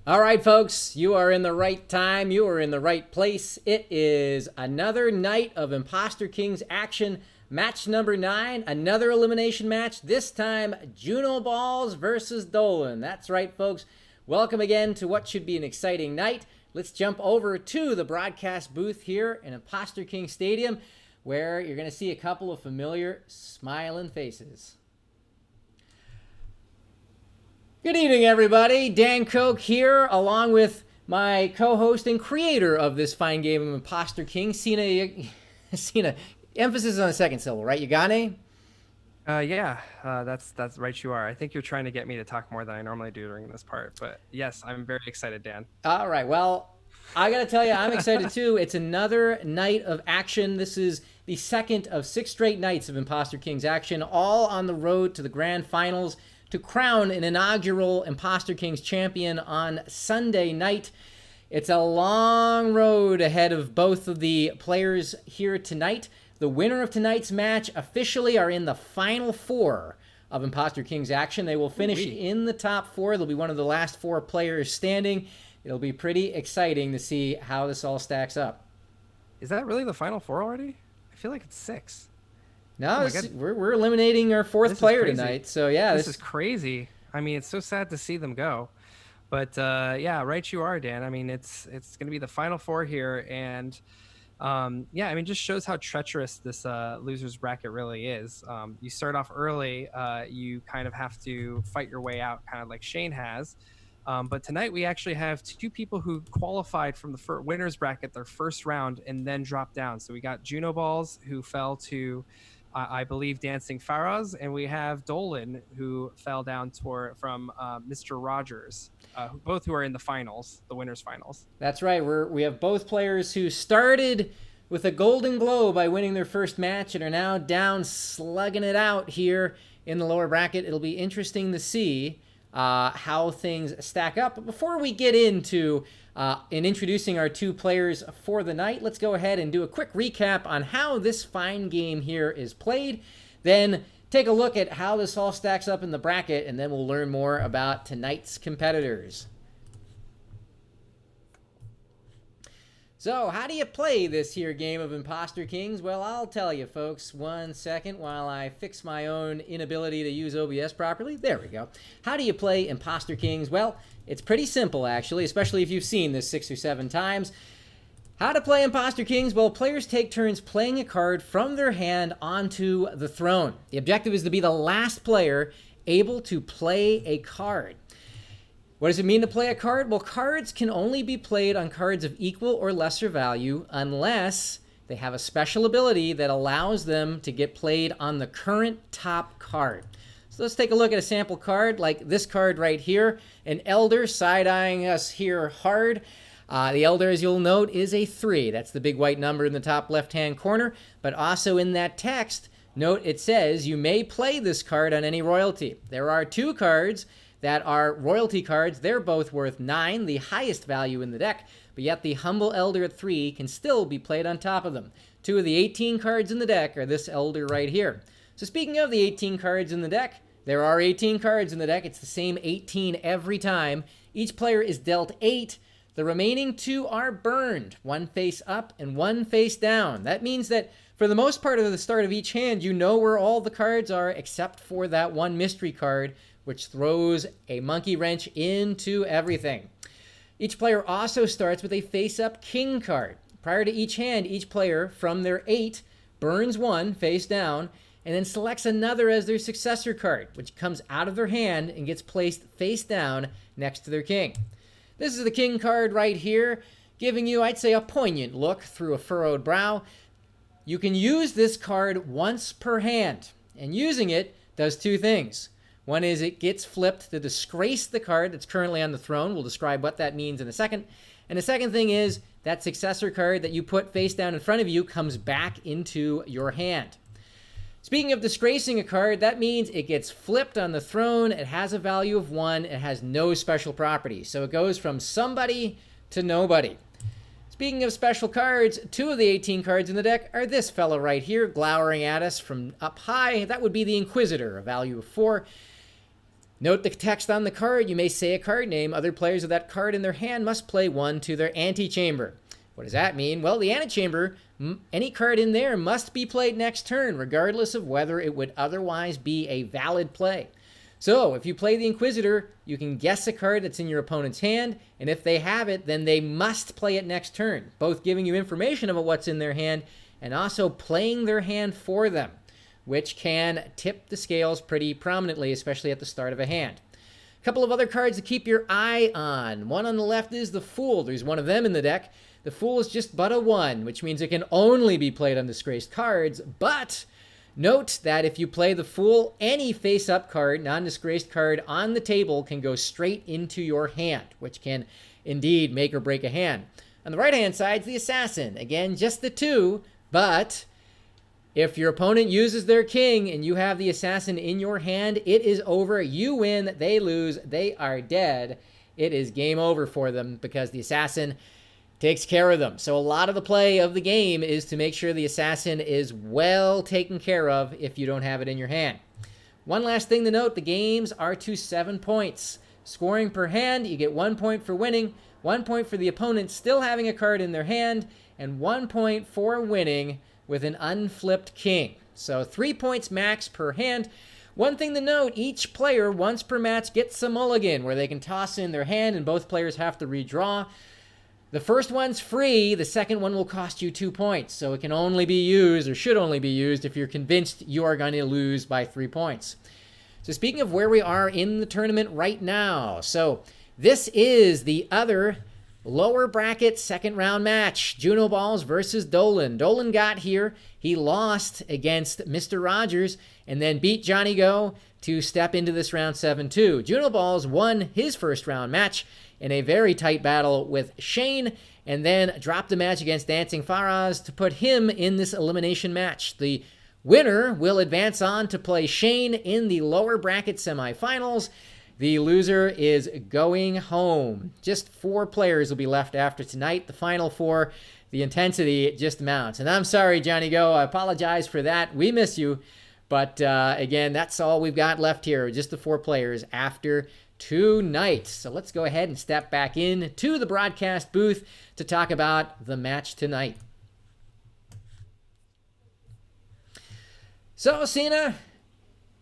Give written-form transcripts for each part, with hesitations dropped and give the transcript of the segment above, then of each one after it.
All right, folks, you are in the right time. You are in the right place. It is another night of Imposter Kings action. Match number 9, another elimination match. This time, Junoballs versus Dolan. That's right, folks. Welcome again to what should be an exciting night. Let's jump over to the broadcast booth here in Imposter King Stadium, where you're going to see a couple of familiar smiling faces. Good evening, everybody. Dan Koch here, along with my co-host and creator of this fine game of Imposter King, Sina. Emphasis on the second syllable, right? Yeganeh? That's right. You are. I think you're trying to get me to talk more than I normally do during this part, but yes, I'm very excited, Dan. All right. Well, I got to tell you, I'm excited too. It's another night of action. This is the second of 6 straight nights of Imposter Kings action, all on the road to the grand finals to crown an inaugural Imposter Kings champion on Sunday night. It's a long road ahead of both of the players here tonight. The winner of tonight's match officially are in the final 4 of Imposter Kings action. They will finish in the top 4. They'll be one of the last 4 players standing. It'll be pretty exciting to see how this all stacks up. Is that really the final 4 already? I feel like it's 6. No, we're eliminating our 4th player tonight. So yeah, this is crazy. I mean, it's so sad to see them go. But yeah, right you are, Dan. I mean, it's going to be the final 4 here, and yeah, I mean, just shows how treacherous this losers bracket really is. You start off early, you kind of have to fight your way out, kind of like Shane has. But tonight we actually have 2 people who qualified from the winners bracket their first round and then dropped down. So we got Junoballs, who fell to I believe Dancing Faraz, and we have Dolan, who fell down from Mr. Rogers, both who are in the finals, the winners finals. That's right. We have both players who started with a golden glow by winning their first match and are now down slugging it out here in the lower bracket. It'll be interesting to see how things stack up. But before we get into in introducing our 2 players for the night, let's go ahead and do a quick recap on how this fine game here is played. Then take a look at how this all stacks up in the bracket, and then we'll learn more about tonight's competitors. So, how do you play this here game of Imposter Kings? Well, I'll tell you, folks. 1 second while I fix my own inability to use OBS properly. There we go. How do you play Imposter Kings? Well, it's pretty simple, actually, especially if you've seen this 6 or 7 times. How to play Imposter Kings? Well, players take turns playing a card from their hand onto the throne. The objective is to be the last player able to play a card. What does it mean to play a card? Well, cards can only be played on cards of equal or lesser value unless they have a special ability that allows them to get played on the current top card. So let's take a look at a sample card like this card right here. An Elder side-eyeing us here hard. The Elder, as you'll note, is a 3. That's the big white number in the top left-hand corner. But also in that text, note it says you may play this card on any royalty. There are 2 cards that are royalty cards. They're both worth 9, the highest value in the deck, but yet the Humble Elder at 3 can still be played on top of them. 2 of the 18 cards in the deck are this Elder right here. So speaking of the 18 cards in the deck, there are 18 cards in the deck. It's the same 18 every time. Each player is dealt 8. The remaining 2 are burned, 1 face up and 1 face down. That means that for the most part of the start of each hand, you know where all the cards are except for that 1 mystery card, which throws a monkey wrench into everything. Each player also starts with a face-up king card. Prior to each hand, each player from their 8 burns 1 face down and then selects another as their successor card, which comes out of their hand and gets placed face down next to their king. This is the king card right here, giving you, I'd say, a poignant look through a furrowed brow. You can use this card once per hand, and using it does 2 things. One is it gets flipped to disgrace the card that's currently on the throne. We'll describe what that means in a second. And the second thing is that successor card that you put face down in front of you comes back into your hand. Speaking of disgracing a card, that means it gets flipped on the throne. It has a value of 1. It has no special properties. So it goes from somebody to nobody. Speaking of special cards, 2 of the 18 cards in the deck are this fellow right here, glowering at us from up high. That would be the Inquisitor, a value of 4. Note the text on the card. You may say a card name. Other players with that card in their hand must play one to their antechamber. What does that mean? Well, the antechamber, any card in there must be played next turn, regardless of whether it would otherwise be a valid play. So if you play the Inquisitor, you can guess a card that's in your opponent's hand, and if they have it, then they must play it next turn, both giving you information about what's in their hand and also playing their hand for them, which can tip the scales pretty prominently, especially at the start of a hand. A couple of other cards to keep your eye on. One on the left is the Fool. There's one of them in the deck. The Fool is just but a 1, which means it can only be played on disgraced cards, but note that if you play the Fool, any face-up card, non-disgraced card on the table can go straight into your hand, which can indeed make or break a hand. On the right-hand side is the Assassin. Again, just the 2, but if your opponent uses their king and you have the Assassin in your hand, it is over. You win, they lose, they are dead. It is game over for them because the Assassin takes care of them. So a lot of the play of the game is to make sure the Assassin is well taken care of if you don't have it in your hand. One last thing to note, the games are to 7 points. Scoring per hand, you get 1 point for winning, 1 point for the opponent still having a card in their hand, and 1 point for winning with an unflipped king. So 3 points max per hand. One thing to note, each player once per match gets a mulligan where they can toss in their hand and both players have to redraw. The first one's free, the second one will cost you 2 points, so it can only be used, or should only be used, if you're convinced you are going to lose by 3 points. So speaking of where we are in the tournament right now, so this is the other lower bracket second round match, Junoballs versus Dolan. Dolan got here, he lost against Mr. Rogers, and then beat Johnny Go to step into this round 7-2. Junoballs won his first round match in a very tight battle with Shane, and then dropped the match against Dancing Faraz to put him in this elimination match. The winner will advance on to play Shane in the lower bracket semifinals. The loser is going home. Just 4 players will be left after tonight. The final 4, the intensity just mounts. And I'm sorry, Johnny Go, I apologize for that. We miss you. But again, that's all we've got left here, just the 4 players after tonight. So let's go ahead and step back in to the broadcast booth to talk about the match tonight. So, Sina,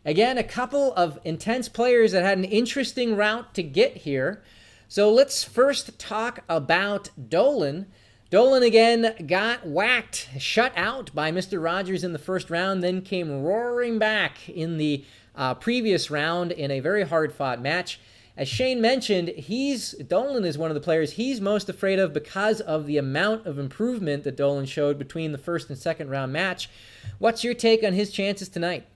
again, a couple of intense players that had an interesting route to get here. So let's first talk about Dolan. Dolan again got whacked, shut out by Mr. Rogers in the first round, then came roaring back in the previous round in a very hard-fought match. As Shane mentioned, Dolan is one of the players he's most afraid of because of the amount of improvement that Dolan showed between the first and second round match. What's your take on his chances tonight?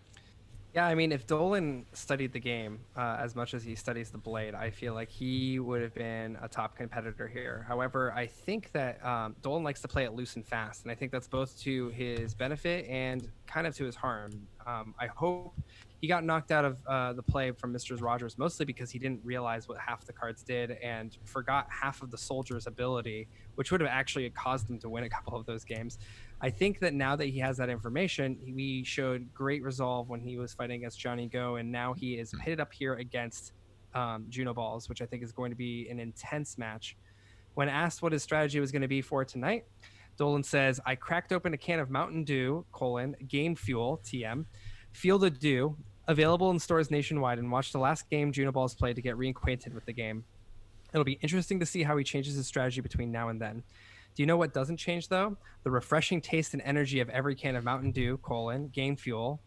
Yeah, I mean, if Dolan studied the game as much as he studies the blade, I feel like he would have been a top competitor here. However, I think that Dolan likes to play it loose and fast, and I think that's both to his benefit and kind of to his harm. I hope he got knocked out of the play from Mr. Rogers, mostly because he didn't realize what half the cards did and forgot half of the soldier's ability, which would have actually caused him to win a couple of those games. I think that now that he has that information, he showed great resolve when he was fighting against Johnny Go, and now he is pitted up here against Junoballs, which I think is going to be an intense match. When asked what his strategy was going to be for tonight, Dolan says, I cracked open a can of Mountain Dew, game fuel, TM, Field of Dew, available in stores nationwide, and watched the last game Junoballs played to get reacquainted with the game. It'll be interesting to see how he changes his strategy between now and then. Do you know what doesn't change, though? The refreshing taste and energy of every can of Mountain Dew, game fuel,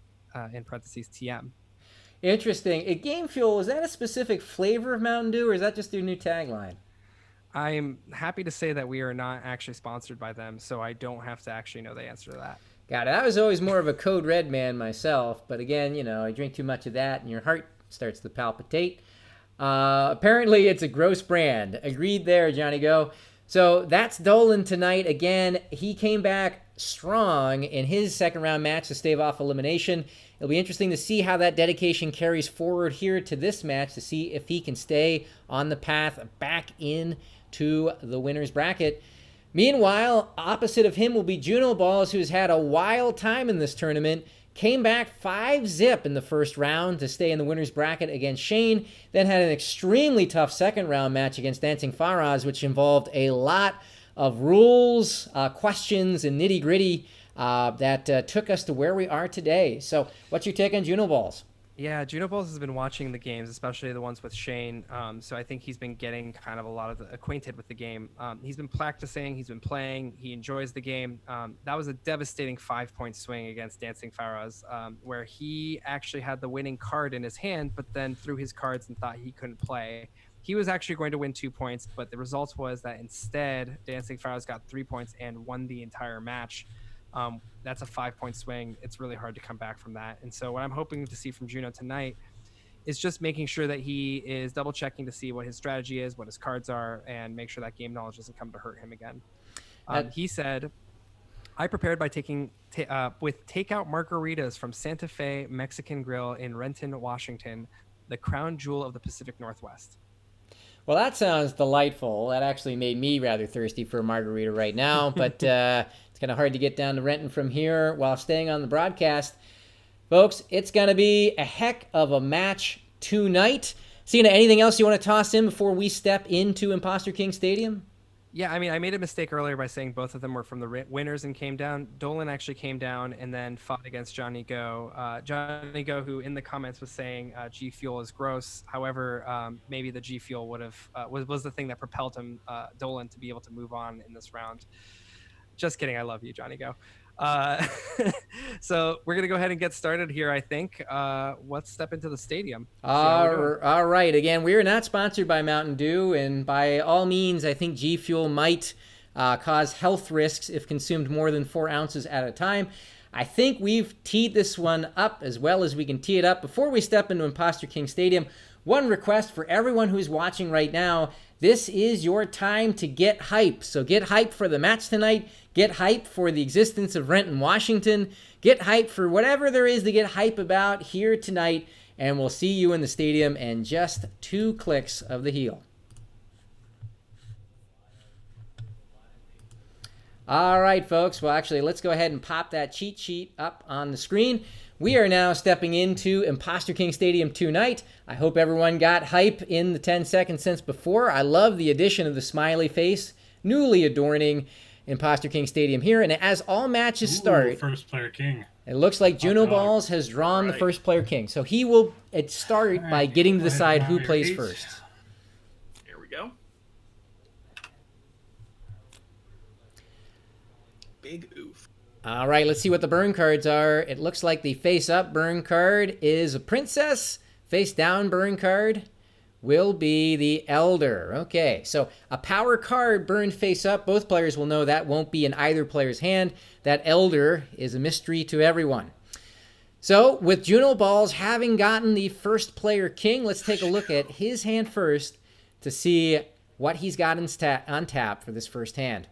in parentheses, TM. Interesting. Game fuel, is that a specific flavor of Mountain Dew, or is that just their new tagline? I'm happy to say that we are not actually sponsored by them, so I don't have to actually know the answer to that. Got it. I was always more of a Code Red man myself, but again, I drink too much of that and your heart starts to palpitate. Apparently, it's a gross brand. Agreed there, Johnny Go. So that's Dolan tonight. Again, he came back strong in his second round match to stave off elimination. It'll be interesting to see how that dedication carries forward here to this match to see if he can stay on the path back into the winner's bracket. Meanwhile, opposite of him will be Junoballs, who's had a wild time in this tournament. Came back 5-zip in the first round to stay in the winner's bracket against Shane. Then had an extremely tough second round match against Dancing Faraz, which involved a lot of rules, questions, and nitty gritty that took us to where we are today. So what's your take on Junoballs? Yeah, Junoballs has been watching the games, especially the ones with Shane. So I think he's been getting kind of a lot of acquainted with the game. He's been practicing, he's been playing, he enjoys the game. That was a devastating 5-point swing against Dancing Faraz, where he actually had the winning card in his hand, but then threw his cards and thought he couldn't play. He was actually going to win 2 points, but the result was that instead, Dancing Faraz got 3 points and won the entire match. That's a 5-point swing. It's really hard to come back from that. And so what I'm hoping to see from Juno tonight is just making sure that he is double checking to see what his strategy is, what his cards are, and make sure that game knowledge doesn't come to hurt him again. He said, I prepared by taking with takeout margaritas from Santa Fe Mexican Grill in Renton, Washington, the crown jewel of the Pacific Northwest. Well, that sounds delightful. That actually made me rather thirsty for a margarita right now, but it's kind of hard to get down to Renton from here while staying on the broadcast. Folks, it's going to be a heck of a match tonight. Sina, anything else you want to toss in before we step into Imposter King Stadium? Yeah, I mean, I made a mistake earlier by saying both of them were from the winners and came down. Dolan actually came down and then fought against Johnny Go. Johnny Go, who in the comments was saying G Fuel is gross. However, maybe the G Fuel would have was the thing that propelled him, Dolan, to be able to move on in this round. Just kidding. I love you, Johnny Go. So we're going to go ahead and get started here, I think. Let's step into the stadium. All right. Again, we are not sponsored by Mountain Dew, and by all means, I think G Fuel might cause health risks if consumed more than 4 ounces at a time. I think we've teed this one up as well as we can tee it up. Before we step into Imposter King Stadium, one request for everyone who's watching right now: this is your time to get hype. So get hype for the match tonight. Get hype for the existence of Renton, Washington. Get hype for whatever there is to get hype about here tonight. And we'll see you in the stadium in just 2 clicks of the heel. All right, folks. Well, actually, let's go ahead and pop that cheat sheet up on the screen. We are now stepping into Imposter King Stadium tonight. I hope everyone got hype in the 10 seconds since before. I love the addition of the smiley face, newly adorning Imposter King Stadium here. And as all matches start, first player king. It looks like Junoballs has drawn the first player king. So he will start by getting to decide who plays first. Here we go. Big oof. All right, let's see what the burn cards are. It looks like the face-up burn card is a princess. Face-down burn card will be the elder. Okay, so a power card burned face-up. Both players will know that won't be in either player's hand. That elder is a mystery to everyone. So with Junoballs having gotten the first player king, let's take a look at his hand first to see what he's got on tap for this first hand.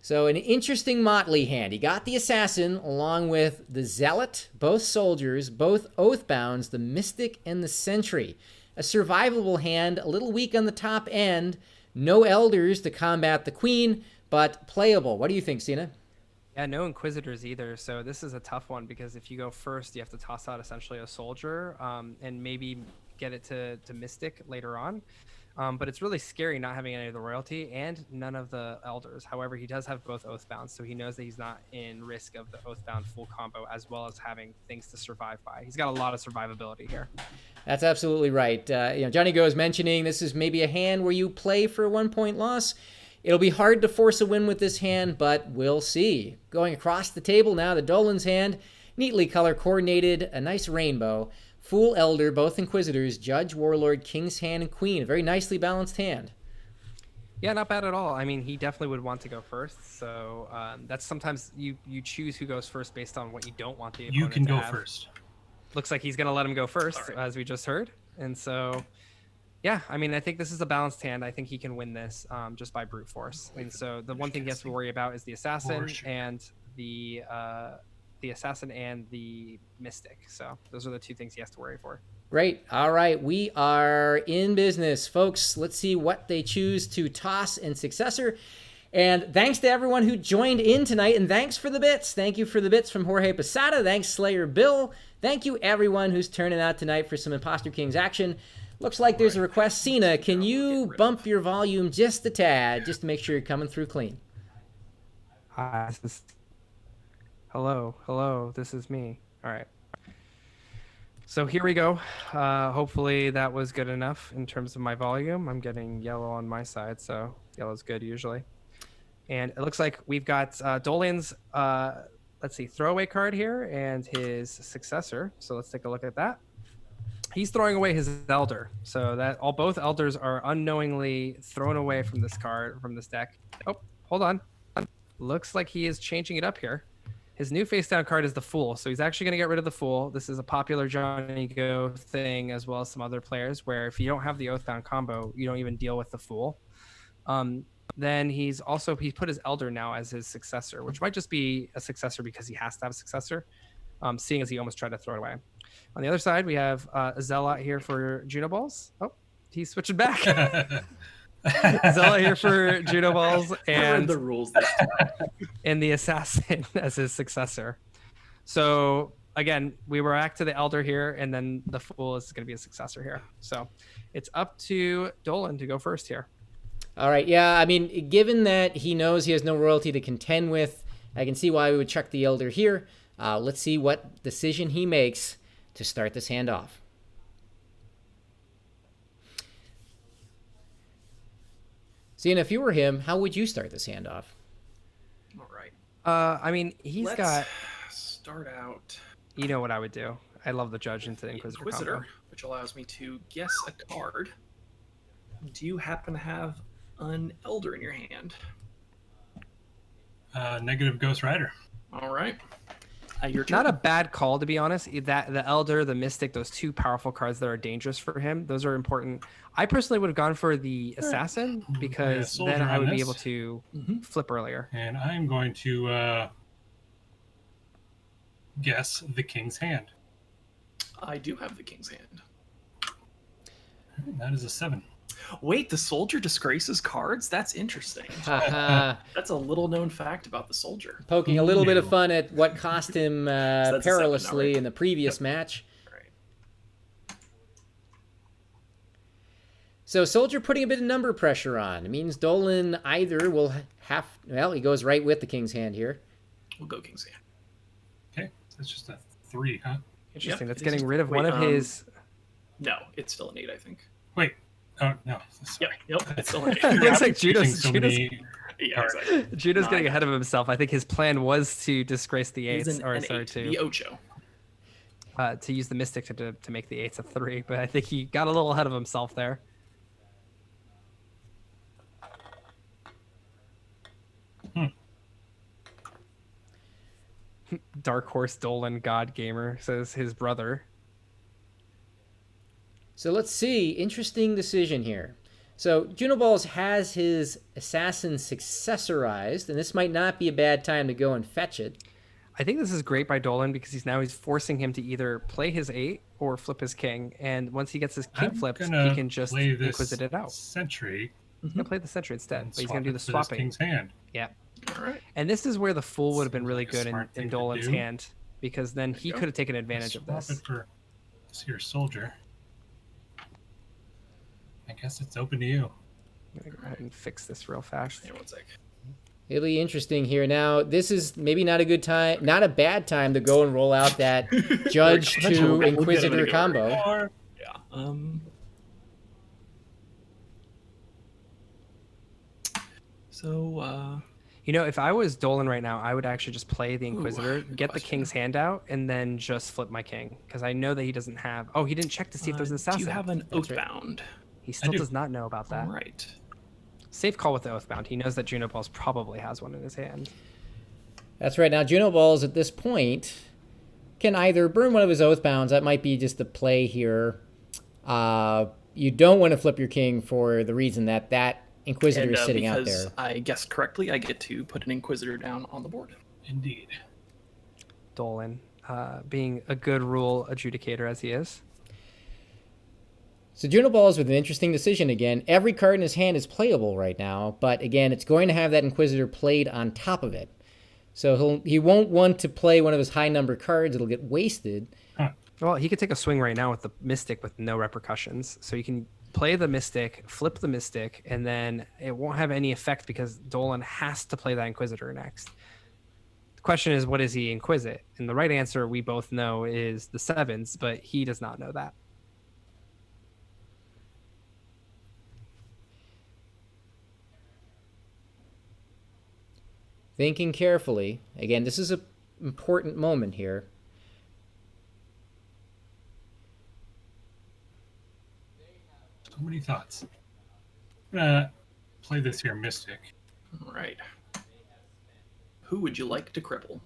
So an interesting motley hand. He got the assassin along with the zealot, both soldiers, both oathbounds, the mystic, and the sentry. A survivable hand, a little weak on the top end. No elders to combat the queen, but playable. What do you think, Sina? Yeah, no inquisitors either. So this is a tough one because if you go first, you have to toss out essentially a soldier and maybe get it to mystic later on. But it's really scary not having any of the royalty and none of the elders. However, he does have both oathbounds, so he knows that he's not in risk of the oathbound full combo, as well as having things to survive by. He's got a lot of survivability here. That's absolutely right. Johnny Go is mentioning this is maybe a hand where you play for a 1-point loss. It'll be hard to force a win with this hand, but we'll see. Going across the table now, the Dolan's hand, neatly color coordinated, a nice rainbow. Fool, Elder, both Inquisitors, Judge, Warlord, King's Hand, and Queen. A very nicely balanced hand. Yeah, not bad at all. I mean, he definitely would want to go first. So that's sometimes you choose who goes first based on what you don't want the opponent to have. You can go first. Looks like he's going to let him go first, as we just heard. And so, yeah, I mean, I think this is a balanced hand. I think he can win this just by brute force. And so the one thing he has to worry about is the assassin and the mystic. So those are the 2 things he has to worry for. Great. All right. We are in business, folks. Let's see what they choose to toss in successor. And thanks to everyone who joined in tonight, and thanks for the bits. Thank you for the bits from Jorge Posada. Thanks, Slayer Bill. Thank you, everyone who's turning out tonight for some Imposter Kings action. Looks like there's a request. Sina, can you bump your volume just a tad, just to make sure you're coming through clean? Hello, this is me. All right. So here we go. Hopefully that was good enough in terms of my volume. I'm getting yellow on my side, so yellow's good usually. And it looks like we've got Dolan's, throwaway card here and his successor. So let's take a look at that. He's throwing away his Elder. So that both Elders are unknowingly thrown away from this deck. Oh, hold on. Looks like he is changing it up here. His new face down card is the Fool. So he's actually going to get rid of the Fool. This is a popular Johnny Go thing, as well as some other players, where if you don't have the Oathbound combo, you don't even deal with the Fool. Then he put his Elder now as his successor, which might just be a successor because he has to have a successor, seeing as he almost tried to throw it away. On the other side, we have a Zealot here for Junoballs. Oh, he's switching back. Zealot here for Junoballs and the rules this time. And the Assassin as his successor. So again, we were back to the Elder here, and then the Fool is going to be a successor here. So it's up to Dolan to go first here. All right, yeah, I mean, given that he knows he has no royalty to contend with, I can see why we would chuck the Elder here. Let's see what decision he makes to start this hand off. See, and if you were him, how would you start this hand off? All right. I mean, Let's start out. You know what I would do. I love the Judge into the Inquisitor combo. Which allows me to guess a card. Do you happen to have an Elder in your hand? Negative Ghost Rider. All right. Your turn. Not a bad call, to be honest. That the Elder, the Mystic, those two powerful cards that are dangerous for him, those are important. I personally would have gone for the Assassin because then I would be able to flip earlier. And I'm going to guess the King's Hand. I do have the King's Hand. That is a 7. Wait, the Soldier disgraces cards? That's interesting. That's a little known fact about the Soldier. Poking a little bit of fun at what cost him perilously right? in the previous match. Right. So Soldier putting a bit of number pressure on. It means Dolan either will have... Well, he goes right with the King's Hand here. We'll go King's Hand. Okay, that's just a 3, huh? Interesting. That's getting rid of one of his... No, it's still an 8, I think. Wait. Oh, no. Yeah, yep, it's still an 8. It looks like Juno's getting ahead of himself. I think his plan was to disgrace the 8s, the Ocho. To use the Mystic to make the 8s a 3, but I think he got a little ahead of himself there. Dark Horse Dolan God Gamer says his brother. So let's see. Interesting decision here. So Junoballs has his Assassin successorized, and this might not be a bad time to go and fetch it. I think this is great by Dolan because he's forcing him to either play his 8 or flip his king. And once he gets his king flipped, he can just Inquisit it out. Sentry. He's going to play the Sentry instead, but he's going to do the swapping. King's Hand. Yeah. All right. And this is where the Fool would have been really Seems like good a smart in thing to Dolan's do. hand, because then he could have taken advantage of Swap this. it for this here Soldier. I guess it's open to you. I'm going to go ahead and fix this real fast. Hang on one sec. It'll be interesting here. Now, this is maybe not a good time, not a bad time to go and roll out that Judge to Inquisitor combo. Yeah. So, You know, if I was Dolan right now, I would actually just play the Inquisitor, get the King's Hand out, and then just flip my King. Because I know that he doesn't have... Oh, he didn't check to see if there's an Assassin. do you have an That's right. Oathbound? He still does not know about that. All right. Safe call with the Oathbound. He knows that Junoballs probably has one in his hand. That's right. Now, Junoballs at this point can either burn one of his Oathbounds. That might be just the play here. You don't want to flip your King for the reason that that Inquisitor is sitting out there. Because I guessed correctly, I get to put an Inquisitor down on the board. Indeed. Dolan, being a good rule adjudicator as he is. So Junoballs with an interesting decision again. Every card in his hand is playable right now, but again, it's going to have that Inquisitor played on top of it. So he won't want to play one of his high number cards. It'll get wasted. Well, he could take a swing right now with the Mystic with no repercussions. So you can play the Mystic, flip the Mystic, and then it won't have any effect because Dolan has to play that Inquisitor next. The question is, what does he Inquisit? And the right answer, we both know, is the 7s, but he does not know that. Thinking carefully. Again, this is an important moment here. So many thoughts. I'm gonna play this here Mystic. All right. Who would you like to cripple?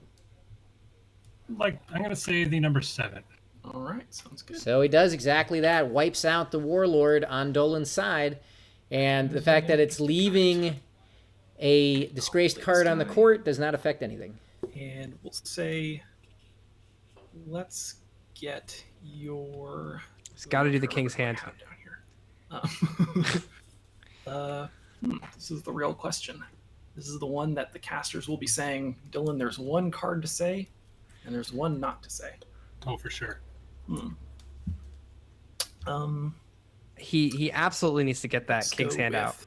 I'm gonna say the number 7. All right, sounds good. So he does exactly that. Wipes out the Warlord on Dolan's side. And the fact that it's leaving a disgraced card on the court does not affect anything. And we'll say, let's get your... He's got to do the King's Hand. Down here. This is the real question. This is the one that the casters will be saying, Dylan, there's one card to say, and there's one not to say. Oh, for sure. He absolutely needs to get that King's Hand out.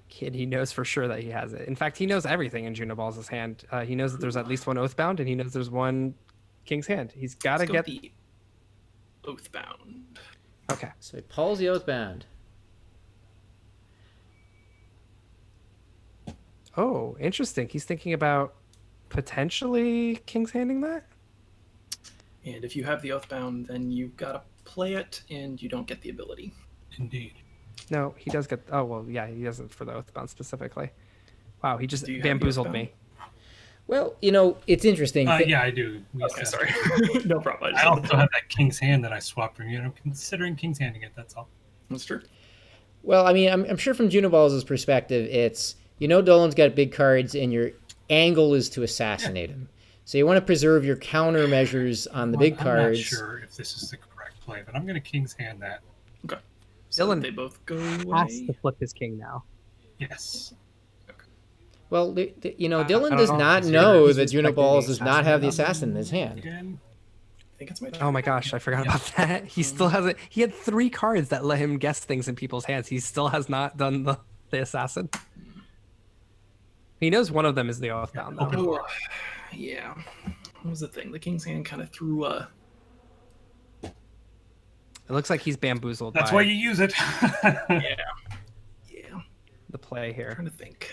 Kid, he knows for sure that he has it. In fact, he knows everything in Junoballs' hand. He knows that there's at least one Oathbound, and he knows there's one King's Hand. He's got to get the Oathbound. Okay. So he pulls the Oathbound. Oh, interesting. He's thinking about potentially King's Handing that? And if you have the Oathbound, then you've got to play it, and you don't get the ability. Indeed. No, he does get... Oh, well, yeah, he doesn't for the Oathbound specifically. Wow, he just Do you have the bamboozled me. Well, you know, it's interesting. Yeah, I do. Okay, sorry. No problem. I also have that King's Hand that I swapped from you, and I'm considering King's Handing it, that's all. That's true. Well, I mean, I'm sure from Junoballs' perspective, it's, you know, Dolan's got big cards, and your angle is to assassinate him. So you want to preserve your countermeasures on the big cards. I'm not sure if this is the correct play, but I'm going to King's Hand that. Okay. So Dylan they both go has away. to flip his king now. Yes. Well, you know, I Dylan don't does know. not He's know he's that expecting Junoballs the does not have the assassin. assassin in his hand. Again. I think it's my turn. Oh my gosh, I forgot about that. He still hasn't... He had 3 cards that let him guess things in people's hands. He still has not done the assassin. He knows one of them is the Oathbound, though. Oh, yeah. What was the thing? The King's Hand kind of threw a... It looks like he's bamboozled That's by why you use it. Yeah. the play I'm here. trying to think.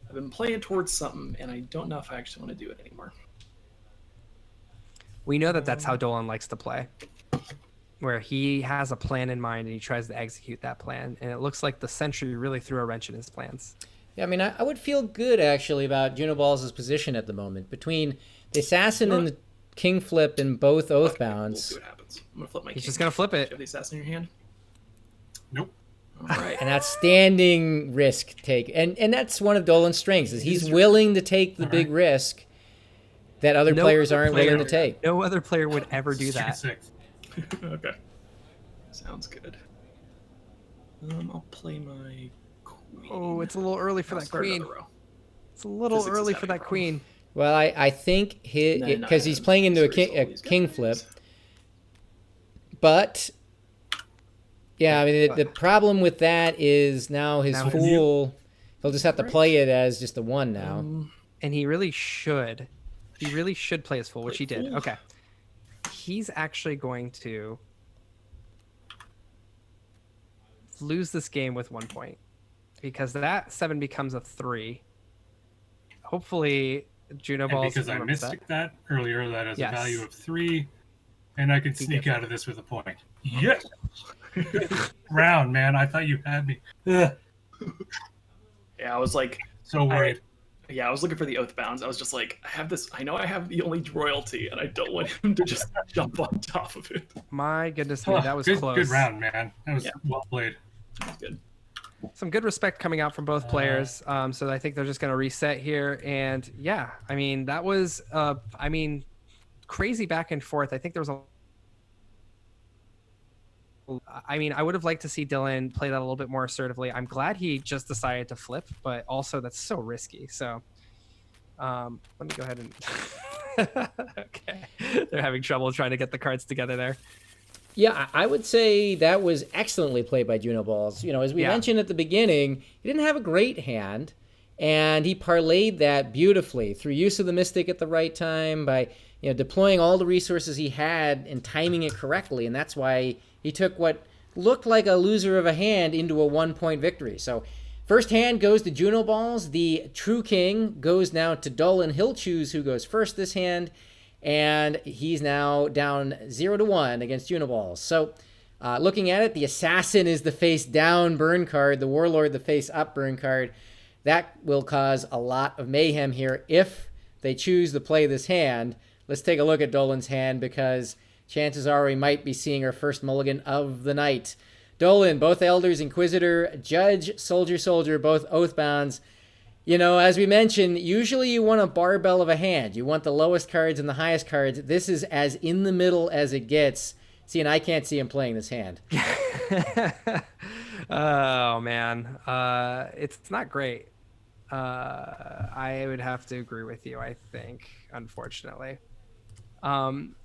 I've been playing towards something, and I don't know if I actually want to do it anymore. We know that that's how Dolan likes to play, where he has a plan in mind and he tries to execute that plan. And it looks like the Sentry really threw a wrench in his plans. Yeah, I mean, I would feel good, actually, about Junoballs' position at the moment. Between the assassin and the king flip and both Okay, we'll Oathbounds. see what happens. I'm going to flip my He's king. just going to flip Do you it. have the assassin in your hand? Nope. All right. An outstanding risk take. And that's one of Dolan's strengths, is he's willing to take the big risk that other No players other aren't player- willing to take. No other player would ever do that. 6. Okay. Sounds good. I'll play my queen. Oh, it's a little early for I'll that start queen. another row. It's a little Physics is early for having a that problem. queen. Well, I think No, no, because he's no. playing into a Sorry, all king, these king guys. flip. But, yeah, I mean, the problem with that is now his Now it's fool, he'll just have to play it as just a 1 now. And he really should. He really should play his fool, which he did. Fool. Okay. He's actually going to lose this game with 1 point because that 7 becomes a 3. Hopefully, Junoballs And because I remembers mystic that earlier, that has Yes. a value of 3, and I can sneak out of this with a point. Yes! Round, man. I thought you had me. Ugh. Yeah, I was like, So worried. I was looking for the Oathbounds. I was just like, I have this. I know I have the only royalty, and I don't want him to just jump on top of it. My goodness me, Oh, that was good, close. Good round, man. That was Yeah. well played. That's good. Some good respect coming out from both players. So I think they're just going to reset here. And yeah, I mean, that was, crazy back and forth. I think there was I mean, I would have liked to see Dylan play that a little bit more assertively. I'm glad he just decided to flip, but also that's so risky. So let me go ahead and okay. They're having trouble trying to get the cards together there. Yeah, I would say that was excellently played by Junoballs. You know, as we mentioned at the beginning, he didn't have a great hand, and he parlayed that beautifully through use of the Mystic at the right time by, you know, deploying all the resources he had and timing it correctly, and that's why he took what looked like a loser of a hand into a 1-point victory. So first hand goes to Junoballs. The true king goes now to Dolan. He'll choose who goes first this hand, and he's now down 0-1 against Junoballs. So looking at it, the assassin is the face down burn card, the warlord the face up burn card. That will cause a lot of mayhem here if they choose to play this hand. Let's take a look at Dolan's hand, because chances are we might be seeing our first mulligan of the night. Dolan, both Elders, Inquisitor, Judge, Soldier, Soldier, both Oathbounds. You know, as we mentioned, usually you want a barbell of a hand. You want the lowest cards and the highest cards. This is as in the middle as it gets. See, and I can't see him playing this hand. Oh, man. It's not great. I would have to agree with you, I think, unfortunately.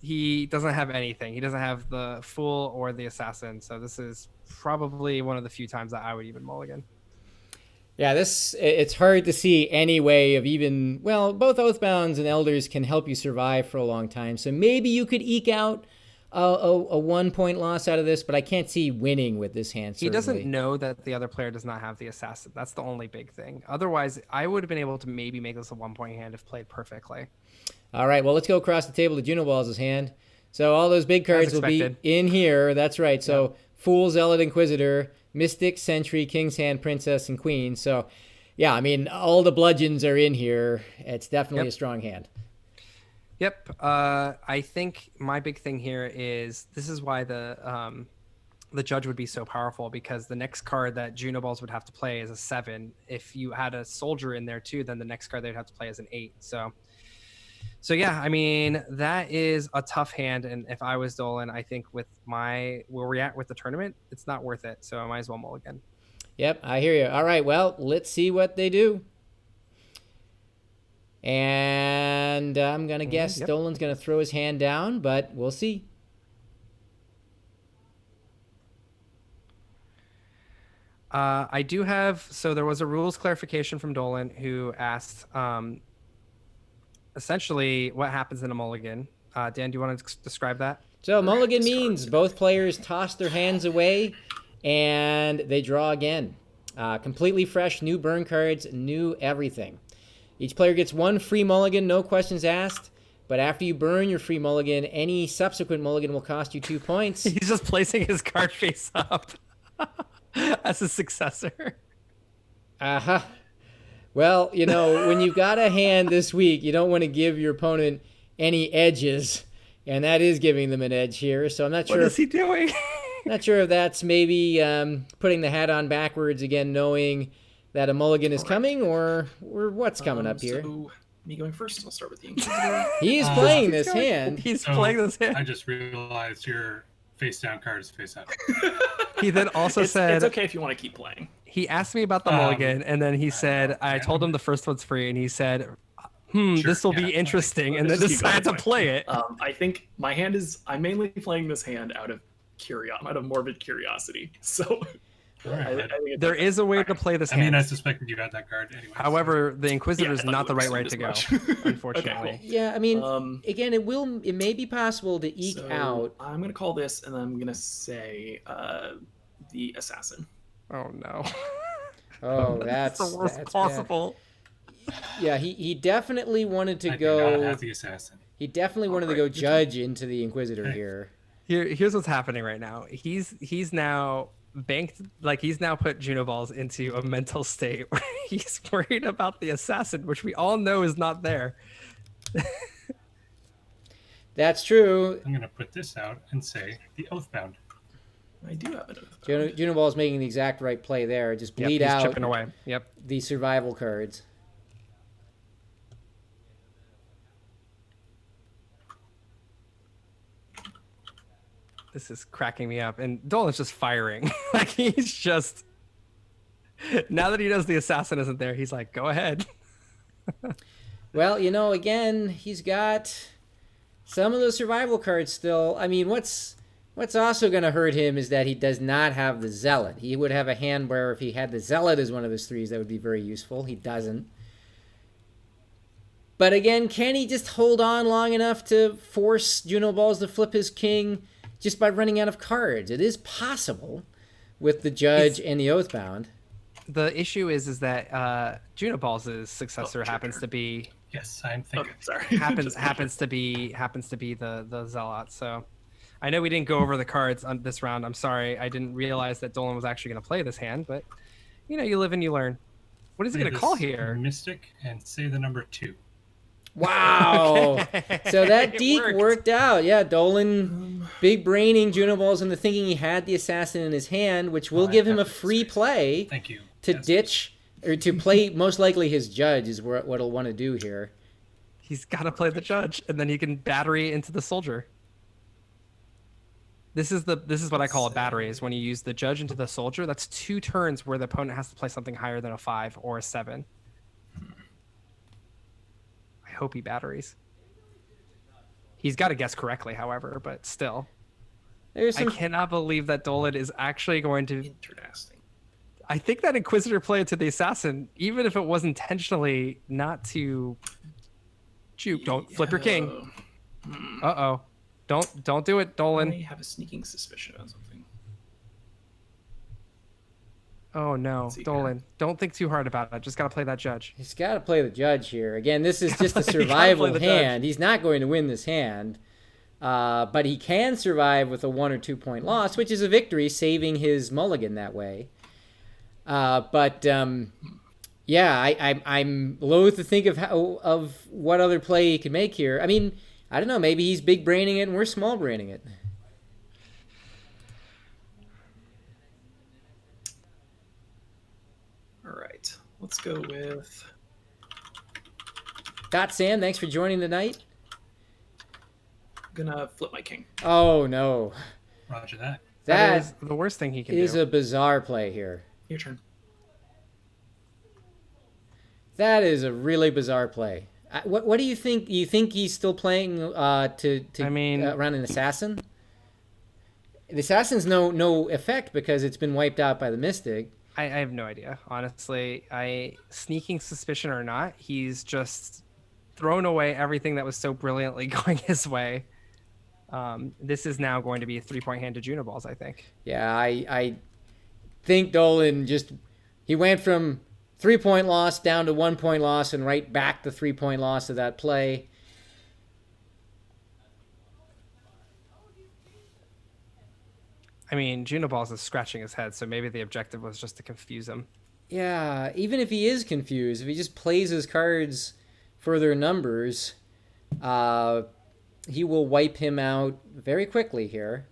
He doesn't have anything. He doesn't have the Fool or the Assassin. So this is probably one of the few times that I would even mulligan. Yeah, it's hard to see any way of even, well, both Oathbounds and Elders can help you survive for a long time. So maybe you could eke out a 1-point loss out of this, but I can't see winning with this hand, certainly. He doesn't know that the other player does not have the Assassin. That's the only big thing. Otherwise, I would have been able to maybe make this a 1-point hand if played perfectly. All right, well, let's go across the table to Junoballs' hand. So all those big cards will be in here. That's right. So Fool, Zealot, Inquisitor, Mystic, Sentry, King's Hand, Princess, and Queen. So, yeah, I mean, all the bludgeons are in here. It's definitely a strong hand. Yep. I think my big thing here is this is why the Judge would be so powerful, because the next card that Junoballs would have to play is a 7. If you had a Soldier in there too, then the next card they'd have to play is an 8. So yeah, I mean, that is a tough hand. And if I was Dolan, I think with where we're at with the tournament, it's not worth it. So I might as well mulligan. Yep, I hear you. All right, well, let's see what they do. And I'm going to guess Dolan's going to throw his hand down, but we'll see. I do have, so there was a rules clarification from Dolan who asked, essentially what happens in a mulligan. Dan, do you want to describe that? So mulligan means both players toss their hands away and they draw again. Completely fresh, new burn cards, new everything. Each player gets 1 free mulligan, no questions asked. But after you burn your free mulligan, any subsequent mulligan will cost you 2 points. He's just placing his card face up as a successor. Uh-huh. Well, you know, when you've got a hand this week, you don't want to give your opponent any edges, and that is giving them an edge here. So I'm not sure. What is he doing? Not sure if that's maybe putting the hat on backwards again, knowing that a mulligan is coming, or what's coming up here. So me going first, I'll start with the Inquisitor. He's playing this hand. He's playing this hand. I just realized your face down card is face up. He then also said, it's okay if you want to keep playing. He asked me about the mulligan, and then he said, I told him the first one's free, and he said, this will be interesting, and then decided to play it. I think my hand is, I'm mainly playing this hand out of morbid curiosity. So Right. I think there is a way to play this hand. I mean, I suspected you had that card anyway. However, the Inquisitor is not the right way to go, unfortunately. Okay, cool. Yeah, I mean, again, it may be possible to eke out. I'm going to call this, and I'm going to say the Assassin. Oh, no. Oh, that's the worst possible. Bad. Yeah, he definitely wanted to I go. do not have the Assassin. He definitely wanted to go Judge into the Inquisitor here. Here's what's happening right now. He's now banked, like he's now put Junoballs into a mental state where he's worried about the Assassin, which we all know is not there. That's true. I'm going to put this out and say the Oathbound. I do have an Oathbound. Junoball's making the exact right play there. Just bleed he's out chipping away. Yep. the survival cards. This is cracking me up. And Dolan's just firing. Like, he's just... Now that he knows the assassin isn't there, he's like, go ahead. Well, you know, again, he's got some of those survival cards still. I mean, what's also going to hurt him is that he does not have the Zealot. He would have a hand where if he had the Zealot as one of his threes, that would be very useful. He doesn't. But again, can he just hold on long enough to force Junoballs to flip his king just by running out of cards? It is possible with the Judge and the Oathbound. The issue is that Junoballs' successor happens to be... Yes, I'm thinking. Okay, sorry. happens to be the Zealot. So I know we didn't go over the cards on this round. I'm sorry. I didn't realize that Dolan was actually going to play this hand, but you know, you live and you learn. What is he going to call here? Mystic and say the number 2. Wow. Okay. So that It deke worked out. Yeah, Dolan big braining Junoballs into thinking he had the assassin in his hand, which will give him a free play. Thank you. To ditch or to play most likely his Judge is what he'll want to do here. He's got to play the Judge, and then he can battery into the soldier. This is what I call a battery, is when you use the Judge into the soldier. That's 2 turns where the opponent has to play something higher than a 5 or a 7. I hope he batteries. He's got to guess correctly, however, but still. I cannot believe that Dolan is actually going to... Interesting. I think that Inquisitor play to the assassin, even if it was intentionally not to juke. Don't flip your king. Uh-oh. Don't do it, Dolan. I have a sneaking suspicion on something. Oh no, Dolan. Don't think too hard about it. Just gotta play that Judge. He's got to play the Judge here. Again, this is just a survival hand. He's not going to win this hand. But he can survive with a 1 or 2 point loss, which is a victory, saving his mulligan that way. Yeah, I'm loath to think of what other play he can make here. I mean, I don't know. Maybe he's big braining it and we're small braining it. All right, let's go with... Got Sam, thanks for joining tonight. I'm gonna flip my king. Oh, no. Roger that. That is the worst thing he can do. Is a bizarre play here. Your turn. That is a really bizarre play. What do you think? You think he's still playing around an assassin? The assassin's no effect because it's been wiped out by the Mystic. I have no idea, honestly. Sneaking suspicion or not, he's just thrown away everything that was so brilliantly going his way. This is now going to be a 3-point hand to Junoballs, I think. Yeah, I think Dolan he went from 3-point loss down to 1-point loss and right back to 3-point loss of that play. I mean, Junoballs is scratching his head, so maybe the objective was just to confuse him. Yeah, even if he is confused, if he just plays his cards for their numbers, he will wipe him out very quickly here.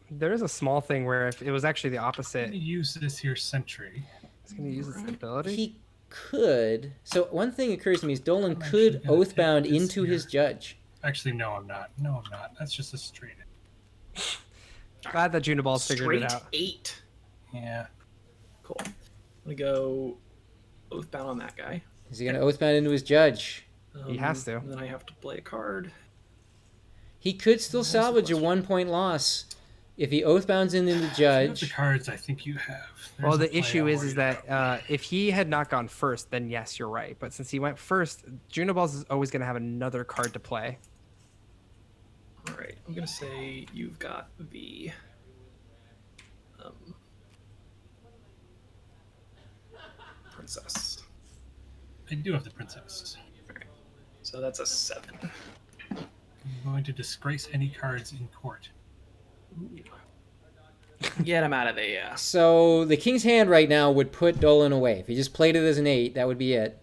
There is a small thing where if it was actually the opposite... I'm going to use this here sentry. He's going to use his ability? He could. So one thing occurs to me is Dolan could Oathbound into his Judge. Actually, no, I'm not. No, I'm not. That's just a straight. Glad that Junoballs figured it out. Straight 8. Yeah. Cool. I'm gonna go Oathbound on that guy. Is he going to Oathbound into his Judge? He has to. And then I have to play a card. He could still salvage a 1-point loss if he Oathbounds into the Judge. The cards I think you have. Well, the issue is that if he had not gone first, then yes, you're right. But since he went first, Junoballs is always going to have another card to play. All right, I'm gonna say you've got the princess. I do have the princess. All right, so that's a 7. I'm going to disgrace any cards in court. Get him out of the So the King's Hand right now would put Dolan away. If he just played it as an 8, that would be it.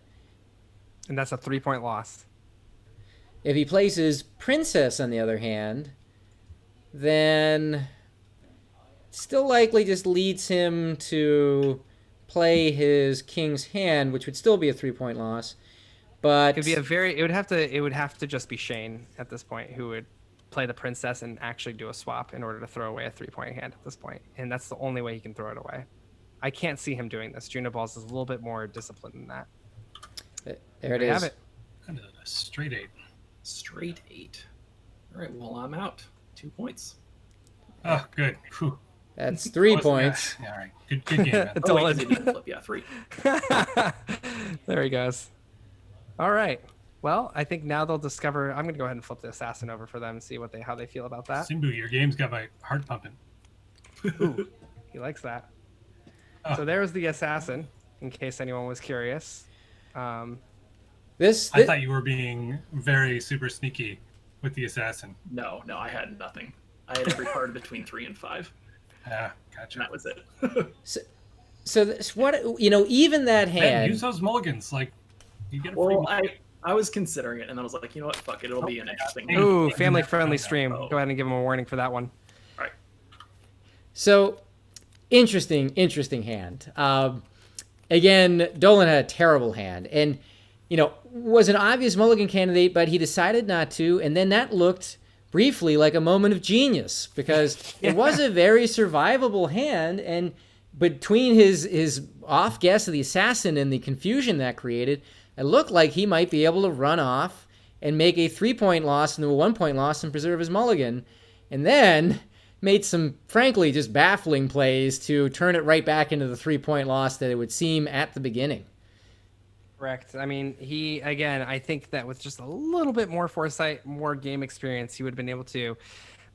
And that's a 3-point loss. If he plays his princess, on the other hand, then still likely just leads him to play his King's Hand, which would still be a 3-point loss. But It would have to just be Shane at this point who would play the princess and actually do a swap in order to throw away a 3-point hand at this point, and that's the only way he can throw it away. I can't see him doing this. Junoballs is a little bit more disciplined than that. There it We is. have it. Kind of a straight 8. Straight 8. All right, well, I'm out. 2 points. Oh, good. Whew. That's 3 Close. points. Yeah, all right. Good game, man. Oh, wait, 'cause he didn't flip. Yeah, 3. There he goes. All right. Well, I think now they'll discover. I'm going to go ahead and flip the assassin over for them and see how they feel about that. Simbu, your game's got my heart pumping. Ooh, he likes that. Oh. So there's the assassin, in case anyone was curious. This I thought you were being very super sneaky with the assassin. No, I had nothing. I had every card between 3 and 5, Yeah, gotcha. and that was it. so this, what even that Man, hand. use those mulligans. Like, you get a free Well, mulligan. I was considering it, and then I was like, you know what? Fuck it. It'll be an interesting hand. Ooh, family-friendly stream. Oh. Go ahead and give him a warning for that one. All right. So interesting hand. Again, Dolan had a terrible hand, and was an obvious mulligan candidate, but he decided not to, and then that looked briefly like a moment of genius because it was a very survivable hand, and between his off guess of the assassin and the confusion that created, it looked like he might be able to run off and make a 3-point loss into a 1-point loss and preserve his mulligan, and then made some, frankly, just baffling plays to turn it right back into the 3-point loss that it would seem at the beginning. Correct. I mean, I think that with just a little bit more foresight, more game experience, he would have been able to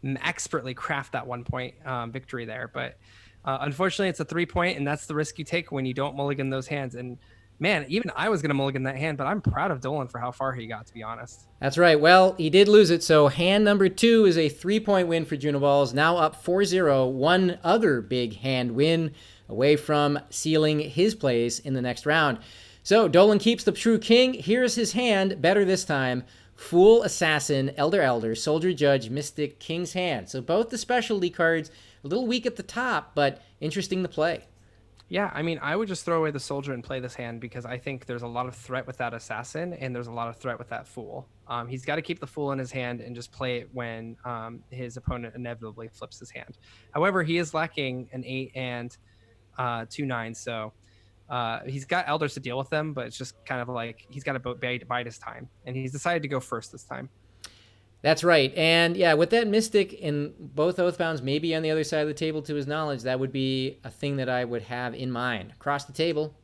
expertly craft that 1-point victory there. But unfortunately, it's a 3-point, and that's the risk you take when you don't mulligan those hands. And man, even I was going to mulligan that hand, but I'm proud of Dolan for how far he got, to be honest. That's right. Well, he did lose it. So hand number 2 is a 3-point win for Junoballs. Now up 4-0. One other big hand win away from sealing his place in the next round. So Dolan keeps the true king. Here's his hand. Better this time. Fool, Assassin, Elder, Soldier, Judge, Mystic, King's hand. So both the specialty cards, a little weak at the top, but interesting to play. Yeah, I mean, I would just throw away the soldier and play this hand because I think there's a lot of threat with that assassin and there's a lot of threat with that fool. He's got to keep the fool in his hand and just play it when his opponent inevitably flips his hand. However, he is lacking an 8 and 2 9s, so he's got elders to deal with them, but it's just kind of like he's got to bide his time, and he's decided to go first this time. That's right. And yeah, with that Mystic in both Oathbounds, maybe on the other side of the table to his knowledge, that would be a thing that I would have in mind. Across the table.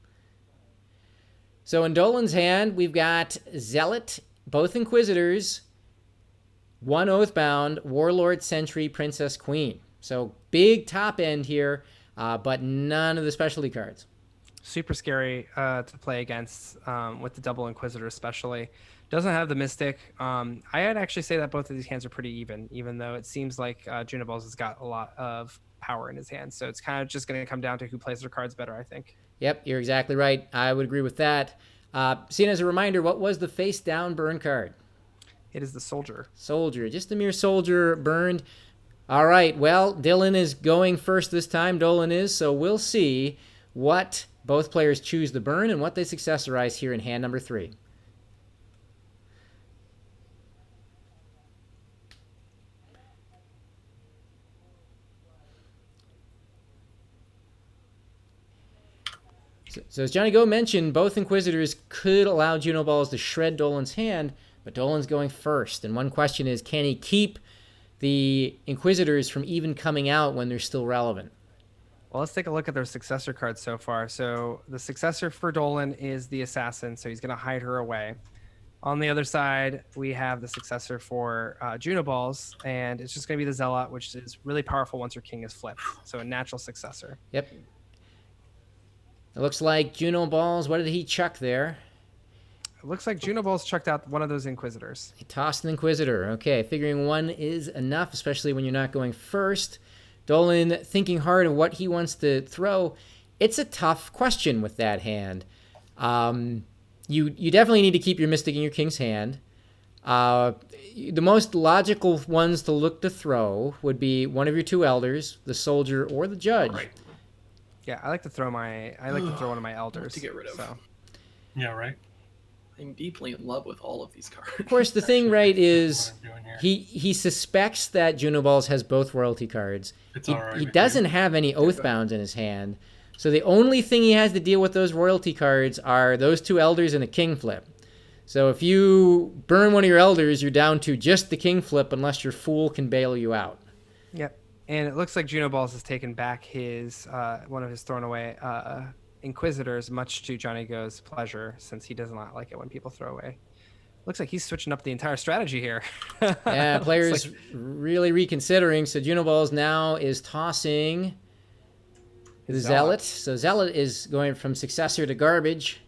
So in Dolan's hand, we've got Zealot, both Inquisitors, 1 Oathbound, Warlord, Sentry, Princess, Queen. So big top end here, but none of the specialty cards. Super scary to play against with the double Inquisitor especially. Doesn't have the Mystic. I'd actually say that both of these hands are pretty even though it seems like Junoballs has got a lot of power in his hands. So it's kind of just going to come down to who plays their cards better, I think. Yep, you're exactly right. I would agree with that. Sina, as a reminder, what was the face down burn card? It is the Soldier. Soldier, just a mere soldier burned. All right, well, Dylan is going first this time. Dolan is, so we'll see what both players choose to burn and what they successorize here in hand number 3. So as Johnny Go mentioned, both Inquisitors could allow Junoballs to shred Dolan's hand, but Dolan's going first. And one question is, can he keep the Inquisitors from even coming out when they're still relevant? Well, let's take a look at their successor cards so far. So the successor for Dolan is the Assassin, so he's going to hide her away. On the other side, we have the successor for Junoballs, and it's just going to be the Zealot, which is really powerful once her king is flipped. So a natural successor. Yep. It looks like Junoballs, what did he chuck there? It looks like Junoballs chucked out one of those Inquisitors. He tossed an Inquisitor. Okay, figuring 1 is enough, especially when you're not going first. Dolan thinking hard of what he wants to throw. It's a tough question with that hand. You definitely need to keep your Mystic in your King's hand. The most logical ones to look to throw would be one of your 2 Elders, the Soldier or the Judge. Right. Yeah, I like to throw one of my Elders to get rid of. So. Yeah, right. I'm deeply in love with all of these cards. Of course, the thing, right, is What I'm doing here. he suspects that Junoballs has both royalty cards. It's He, all right he with doesn't you. have any Oathbounds in his hand. So the only thing he has to deal with those royalty cards are those 2 elders and a king flip. So if you burn one of your elders, you're down to just the king flip unless your fool can bail you out. Yep. And it looks like Junoballs has taken back his one of his thrown away Inquisitors, much to Johnny Go's pleasure, since he does not like it when people throw away. Looks like he's switching up the entire strategy here. Yeah, Looks players like- really reconsidering. So Junoballs now is tossing the Zealot. So Zealot is going from Successor to Garbage.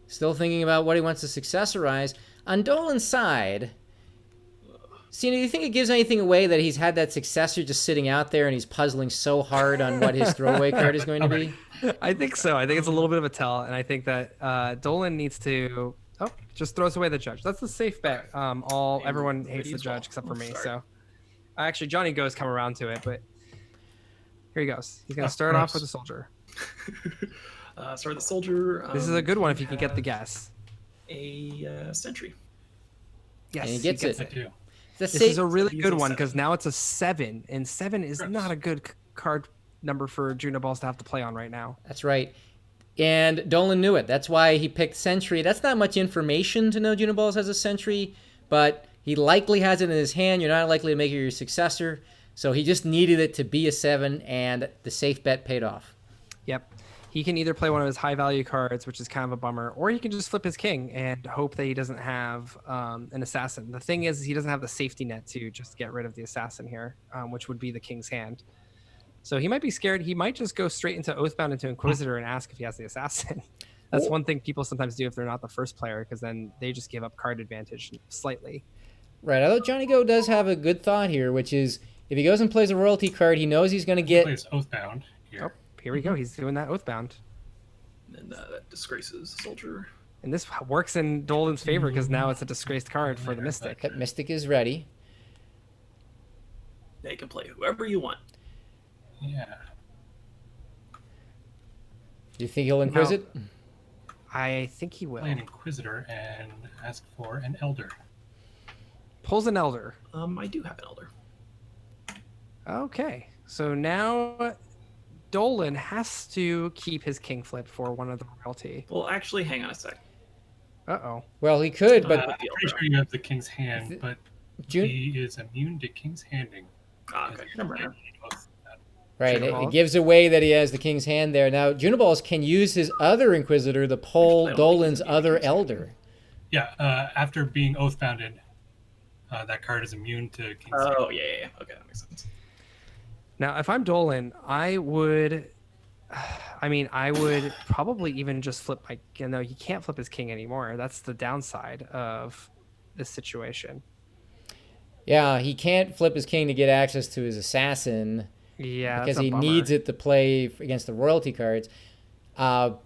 Still thinking about what he wants to successorize. On Dolan's side, Sina, do you think it gives anything away that he's had that successor just sitting out there and he's puzzling so hard on what his throwaway card is going to be? I think so. I think it's a little bit of a tell, and I think that Dolan needs to just throws away the judge. That's the safe bet. Everyone hates the judge except for me. So actually, Johnny Go's come around to it, but here he goes. He's gonna start off with the soldier. Start the soldier. This is a good one if you can get the guess. A sentry. Yes, And he gets it. I do. This is a really He's good a one 7. because now it's a 7, and 7 is Gross. not a good card number for Junoballs to have to play on right now. That's right. And Dolan knew it. That's why he picked Sentry. That's not much information to know Junoballs has a Sentry, but he likely has it in his hand. You're not likely to make it your successor. So he just needed it to be a 7, and the safe bet paid off. Yep. He can either play one of his high value cards, which is kind of a bummer, or he can just flip his king and hope that he doesn't have an assassin. The thing is he doesn't have the safety net to just get rid of the assassin here, which would be the king's hand. So he might be scared. He might just go straight into Oathbound into Inquisitor and ask if he has the assassin. That's one thing people sometimes do if they're not the first player, because then they just give up card advantage slightly. Right. Although Johnny Go does have a good thought here, which is if he goes and plays a royalty card, he knows he's going to He get... plays Oathbound here. Oh, here we go. He's doing that Oathbound. And that disgraces the soldier. And this works in Dolan's favor because now it's a disgraced card for the Mystic. That Mystic is ready. They can play whoever you want. Yeah. Do you think he'll Inquisit? I think he will. Play an Inquisitor and ask for an Elder. Pulls an Elder. I do have an elder. Okay. So now Dolan has to keep his king flip for one of the royalty. Well, actually, hang on a sec. Uh-oh. Well, he could, but... I'm pretty sure you have the King's Hand, but June... he is immune to King's Handing. Okay, never mind. Right, it Junoballs. gives away that he has the King's Hand there. Now, Junoballs can use his other Inquisitor to pull Actually, I don't think Dolan's he's immune to other King's Hand. Elder. Yeah, after being Oathbounded, that card is immune to King's Hand. Oh, yeah. Okay, that makes sense. Now, if I'm Dolan, I would probably even just flip my... No, he can't flip his king anymore. That's the downside of this situation. Yeah, he can't flip his king to get access to his assassin Yeah, because that's a he bummer. needs it to play against the royalty cards. And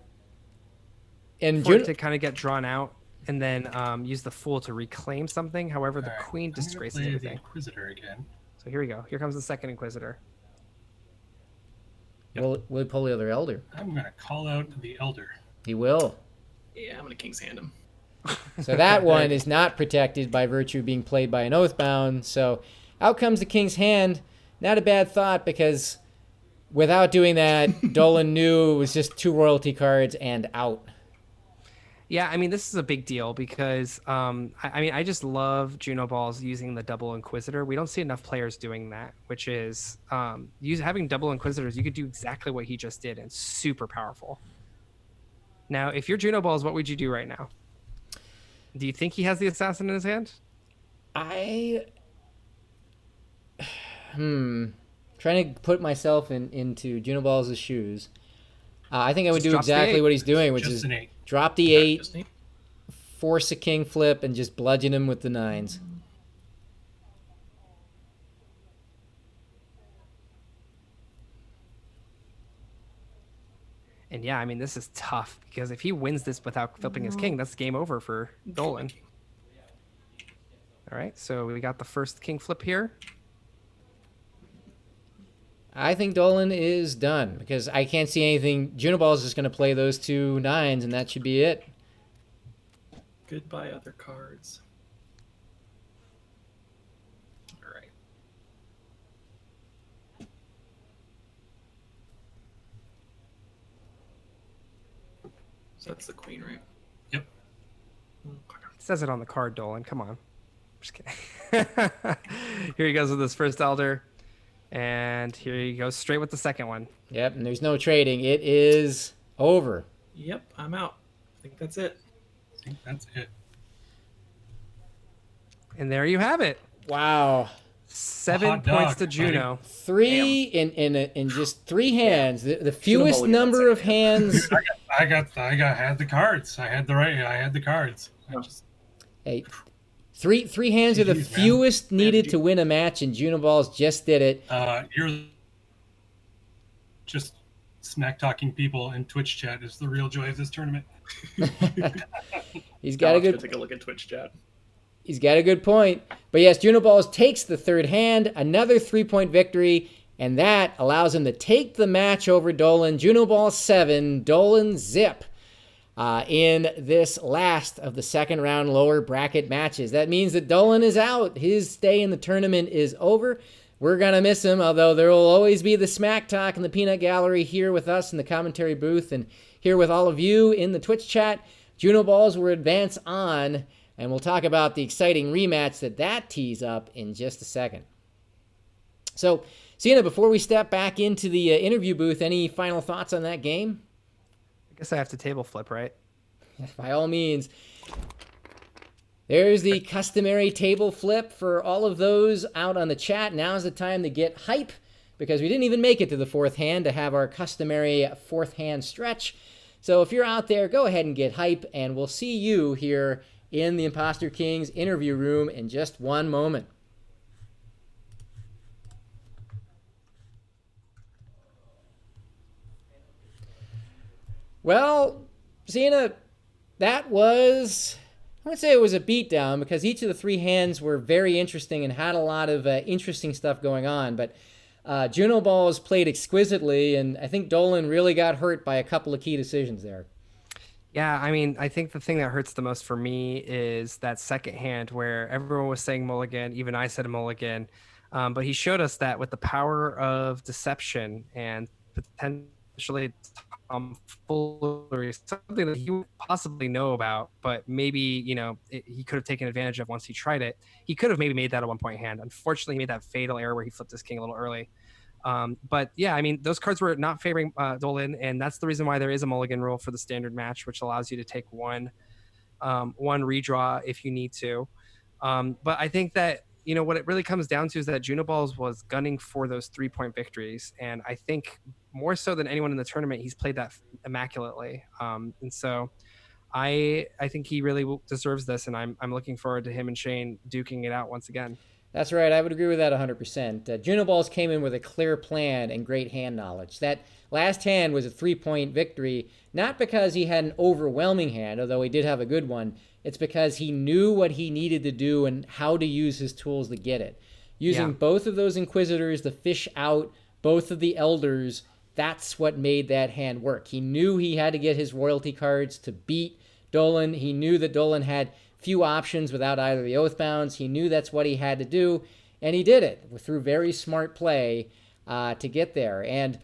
For it to kind of get drawn out and then use the Fool to reclaim something. However, the All right, Queen I'm gonna disgraces play the everything. Inquisitor again. So here we go. Here comes the second Inquisitor. will he pull the other Elder? I'm going to call out the Elder. He will. Yeah, I'm gonna King's Hand him. So that one is not protected by virtue of being played by an Oathbound. So out comes the King's Hand. Not a bad thought because without doing that, Dolan knew it was just 2 royalty cards and out. Yeah, I mean, this is a big deal because, I just love Junoballs using the double Inquisitor. We don't see enough players doing that, which is having double Inquisitors. You could do exactly what he just did and super powerful. Now, if you're Junoballs, what would you do right now? Do you think he has the assassin in his hand? Trying to put myself into Junoballs' shoes. I think I would Just do drops the exactly 8. what he's doing, which Just is an 8. drop the 8, Just neat. force a king flip, and just bludgeon him with the 9s. And yeah, I mean, this is tough because if he wins this without flipping his king, that's game over for Dolan. All right, so we got the first king flip here. I think Dolan is done because I can't see anything. Junoballs is just going to play those 2 9s, and that should be it. Goodbye, other cards. All right. So that's the queen, right? Yep. Okay. It says it on the card, Dolan. Come on. Just kidding. Here he goes with his first elder. And here he goes straight with the second one. Yep, and there's no trading. It is over. Yep, I'm out. I think that's it. I think that's it. And there you have it. Wow. 7 Hot points dog, to Juno. 3 in just 3 hands. The fewest Mulligan, number that's of hands. I had the cards. I had the cards. I just, Hey, three hands are the Jeez, man. fewest needed to win a match, and Junoballs just did it. you're just smack talking people in Twitch chat is the real joy of this tournament. He's got a good. Take a look at Twitch chat. He's got a good point. But yes, Junoballs takes the 3rd hand, another 3-point victory, and that allows him to take the match over Dolan. Junoballs 7, Dolan zip in this last of the 2nd round lower bracket matches. That means that Dolan is out. His stay in the tournament is over. We're going to miss him, although there will always be the smack talk in the peanut gallery here with us in the commentary booth and here with all of you in the Twitch chat. Junoballs will advance on, and we'll talk about the exciting rematch that tees up in just a second. So, Sina, before we step back into the interview booth, any final thoughts on that game? I guess I have to table flip, right? By all means. There's the customary table flip for all of those out on the chat. Now's the time to get hype because we didn't even make it to the 4th hand to have our customary 4th hand stretch. So if you're out there, go ahead and get hype, and we'll see you here in the Imposter Kings interview room in just one moment. Well, Sina, that was, I wouldn't say it was a beatdown because each of the 3 hands were very interesting and had a lot of interesting stuff going on. But Junoballs played exquisitely, and I think Dolan really got hurt by a couple of key decisions there. Yeah, I mean, I think the thing that hurts the most for me is that second hand where everyone was saying mulligan, even I said mulligan, but he showed us that with the power of deception and potentially tomfoolery, something that he would possibly know about, but maybe, he could have taken advantage of once he tried it. He could have maybe made that a 1-point hand. Unfortunately, he made that fatal error where he flipped his king a little early. But yeah, I mean, those cards were not favoring Dolan, and that's the reason why there is a mulligan rule for the standard match, which allows you to take one redraw if you need to. But I think that, what it really comes down to is that Junoballs was gunning for those 3-point victories. And I think more so than anyone in the tournament, he's played that immaculately. And so I think he really deserves this. And I'm looking forward to him and Shane duking it out once again. That's right. I would agree with that 100%. Junoballs came in with a clear plan and great hand knowledge. That last hand was a 3-point victory, not because he had an overwhelming hand, although he did have a good one. It's because he knew what he needed to do and how to use his tools to get it. Using both of those Inquisitors to fish out both of the Elders, that's what made that hand work. He knew he had to get his royalty cards to beat Dolan. He knew that Dolan had few options without either the Oathbounds. He knew that's what he had to do, and he did it through very smart play to get there. And,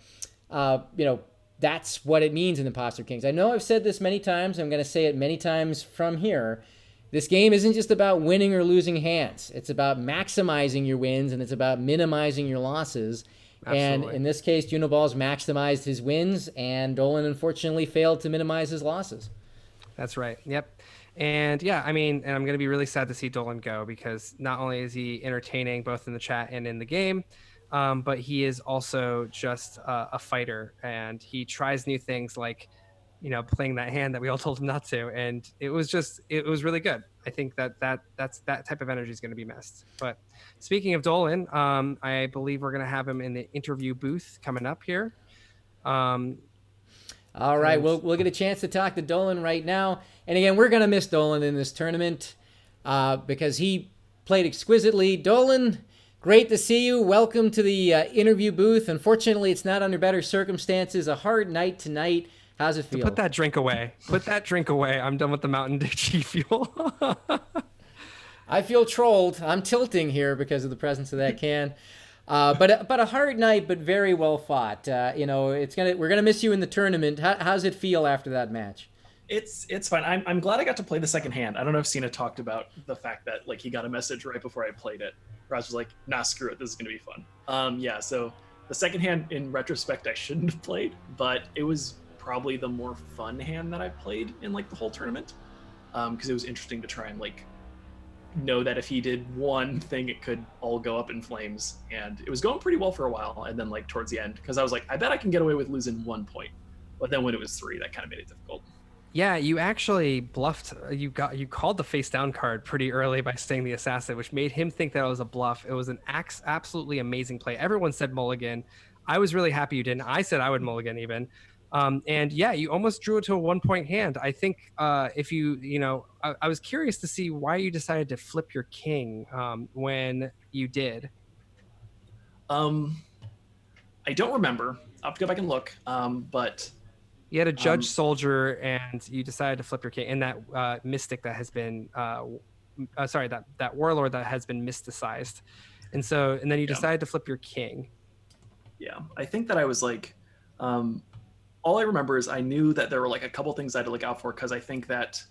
that's what it means in Imposter Kings. I know I've said this many times. I'm going to say it many times from here. This game isn't just about winning or losing hands. It's about maximizing your wins, and it's about minimizing your losses. Absolutely. And in this case, Junoballs maximized his wins, and Dolan unfortunately failed to minimize his losses. That's right. Yep. And yeah, I mean, and I'm going to be really sad to see Dolan go because not only is he entertaining both in the chat and in the game, but he is also just a fighter, and he tries new things like, playing that hand that we all told him not to. And it was really good. I think that type of energy is going to be missed. But speaking of Dolan, I believe we're going to have him in the interview booth coming up here. All right, we'll get a chance to talk to Dolan right now. And again, we're going to miss Dolan in this tournament because he played exquisitely. Dolan, Great to see you. Welcome to the interview booth. Unfortunately, it's not under better circumstances. A hard night tonight. How's it feel? Put that drink away. Put that drink away. I'm done with the Mountain Dew G Fuel. I feel trolled. I'm tilting here because of the presence of that can. But a hard night, but very well fought. We're gonna miss you in the tournament. How's it feel after that match? It's fine. I'm glad I got to play the second hand. I don't know if Sina talked about the fact that like he got a message right before I played it. Ross was like, "Nah, screw it. This is gonna be fun." Yeah. So the second hand, in retrospect, I shouldn't have played, but it was probably the more fun hand that I played in like the whole tournament, because it was interesting to try and like know that if he did one thing, it could all go up in flames, and it was going pretty well for a while. And then like towards the end, because I was like, I bet I can get away with losing 1 point, but then when it was 3, that kind of made it difficult. Yeah, you actually bluffed. You called the face down card pretty early by saying the assassin, which made him think that it was a bluff. It was an absolutely amazing play. Everyone said mulligan. I was really happy you didn't. I said I would mulligan even. And yeah, you almost drew it to a 1 point hand. I think if I was curious to see why you decided to flip your king when you did. I don't remember. I'll have to go back and look. But you had a judge soldier, and you decided to flip your king, and that mystic that has been, that warlord that has been mysticized, and then you decided to flip your king. Yeah, I think that I was like, all I remember is I knew that there were like a couple things I had to look out for, because I think that,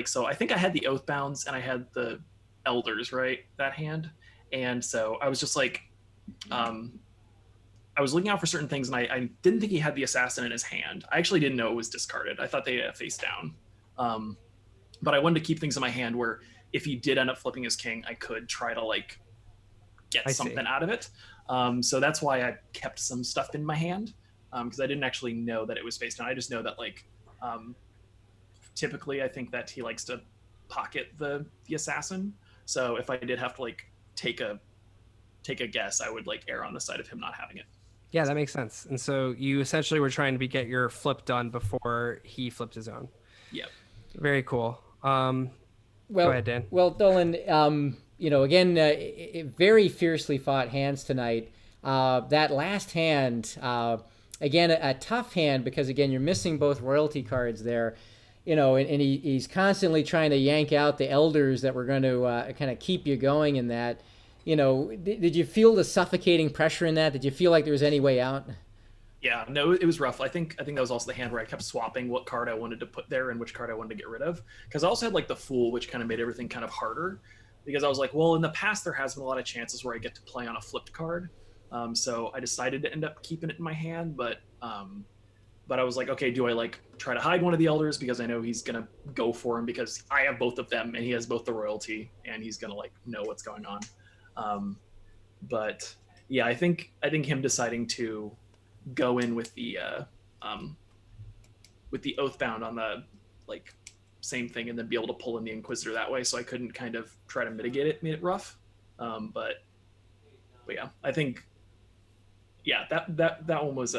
so I think I had the Oathbounds and I had the Elders, right, that hand, and so I was just like, I was looking out for certain things, and I didn't think he had the assassin in his hand. I actually didn't know it was discarded. I thought they had face down. But I wanted to keep things in my hand where if he did end up flipping his king, I could try to like get something out of it. So that's why I kept some stuff in my hand, because I didn't actually know that it was face down. I just know that like typically I think that he likes to pocket the assassin. So if I did have to like take a guess, I would like err on the side of him not having it. Yeah, that makes sense. And so you essentially were trying to get your flip done before he flipped his own. Yep. Very cool. Well, go ahead, Dan. Well, Dolan, again, very fiercely fought hands tonight. That last hand, again, a tough hand, because again, you're missing both royalty cards there. And he's constantly trying to yank out the elders that were going to kind of keep you going in that. Did you feel the suffocating pressure in that? Did you feel like there was any way out? Yeah, no, it was rough. I think that was also the hand where I kept swapping what card I wanted to put there and which card I wanted to get rid of. Because I also had like the Fool, which kind of made everything kind of harder. Because I was like, well, in the past there has been a lot of chances where I get to play on a flipped card. So I decided to end up keeping it in my hand, but I was like, okay, do I like try to hide one of the elders because I know he's gonna go for him because I have both of them and he has both the royalty and he's gonna like know what's going on. But yeah, I think him deciding to go in with the Oathbound on the like same thing and then be able to pull in the Inquisitor that way, so I couldn't kind of try to mitigate it, made it rough. But yeah, I think that one was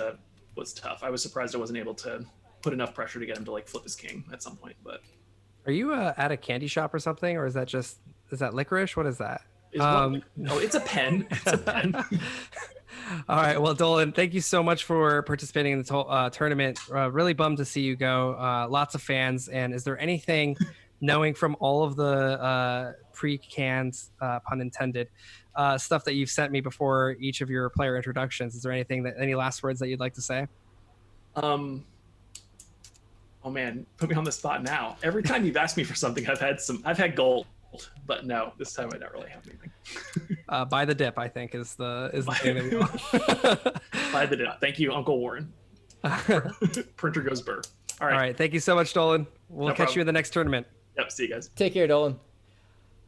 tough. I was surprised I wasn't able to put enough pressure to get him to like flip his king at some point. But are you at a candy shop or something, or is that licorice? What is that? It's a pen. It's a pen. All right. Well, Dolan, thank you so much for participating in the tournament. Really bummed to see you go. Lots of fans. And is there anything, knowing from all of the pre-cans, pun intended, stuff that you've sent me before each of your player introductions, is there any last words that you'd like to say? Oh man, put me on the spot now. Every time you've asked me for something, I've had gold. But no, this time I don't really have anything. Buy the dip, I think, is the thing that we want. Buy the dip. Thank you, Uncle Warren. Printer goes burr. All right. Thank you so much, Dolan. We'll catch you in the next tournament. Yep. See you guys. Take care, Dolan.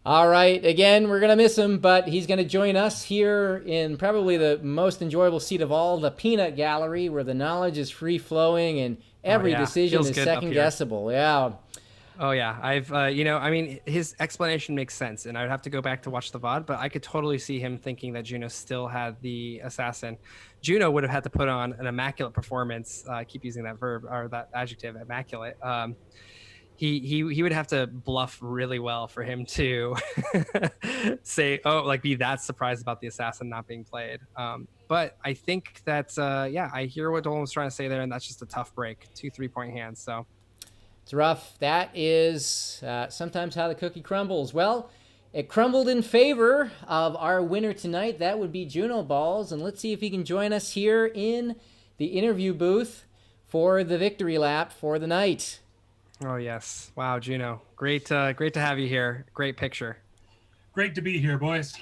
All right. Again, we're going to miss him, but he's going to join us here in probably the most enjoyable seat of all, the Peanut Gallery, where the knowledge is few-flowing and every decision is second-guessable. Yeah. Oh yeah, I've his explanation makes sense, and I would have to go back to watch the VOD, but I could totally see him thinking that Juno still had the assassin. Juno would have had to put on an immaculate performance. I keep using that verb or that adjective, immaculate. he would have to bluff really well for him to say, oh, like be that surprised about the assassin not being played. But I think that yeah, I hear what Dolan was trying to say there, and that's just a tough break. 2 3-point hands. So It's rough. That is sometimes how the cookie crumbles. Well, it crumbled in favor of our winner tonight. That would be Junoballs. And let's see if he can join us here in the interview booth for the victory lap for the night. oh yes, wow, Juno, great to have you here. Great picture. Great to be here, boys.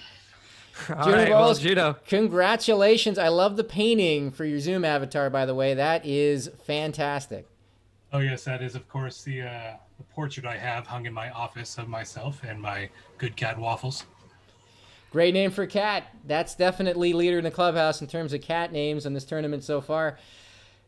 All right, well, Junoballs, Juno, congratulations. I love the painting for your Zoom avatar, by the way. That is fantastic. Oh yes, that is of course the portrait I have hung in my office of myself and my good cat Waffles. Great name for a cat. That's definitely leader in the clubhouse in terms of cat names in this tournament so far.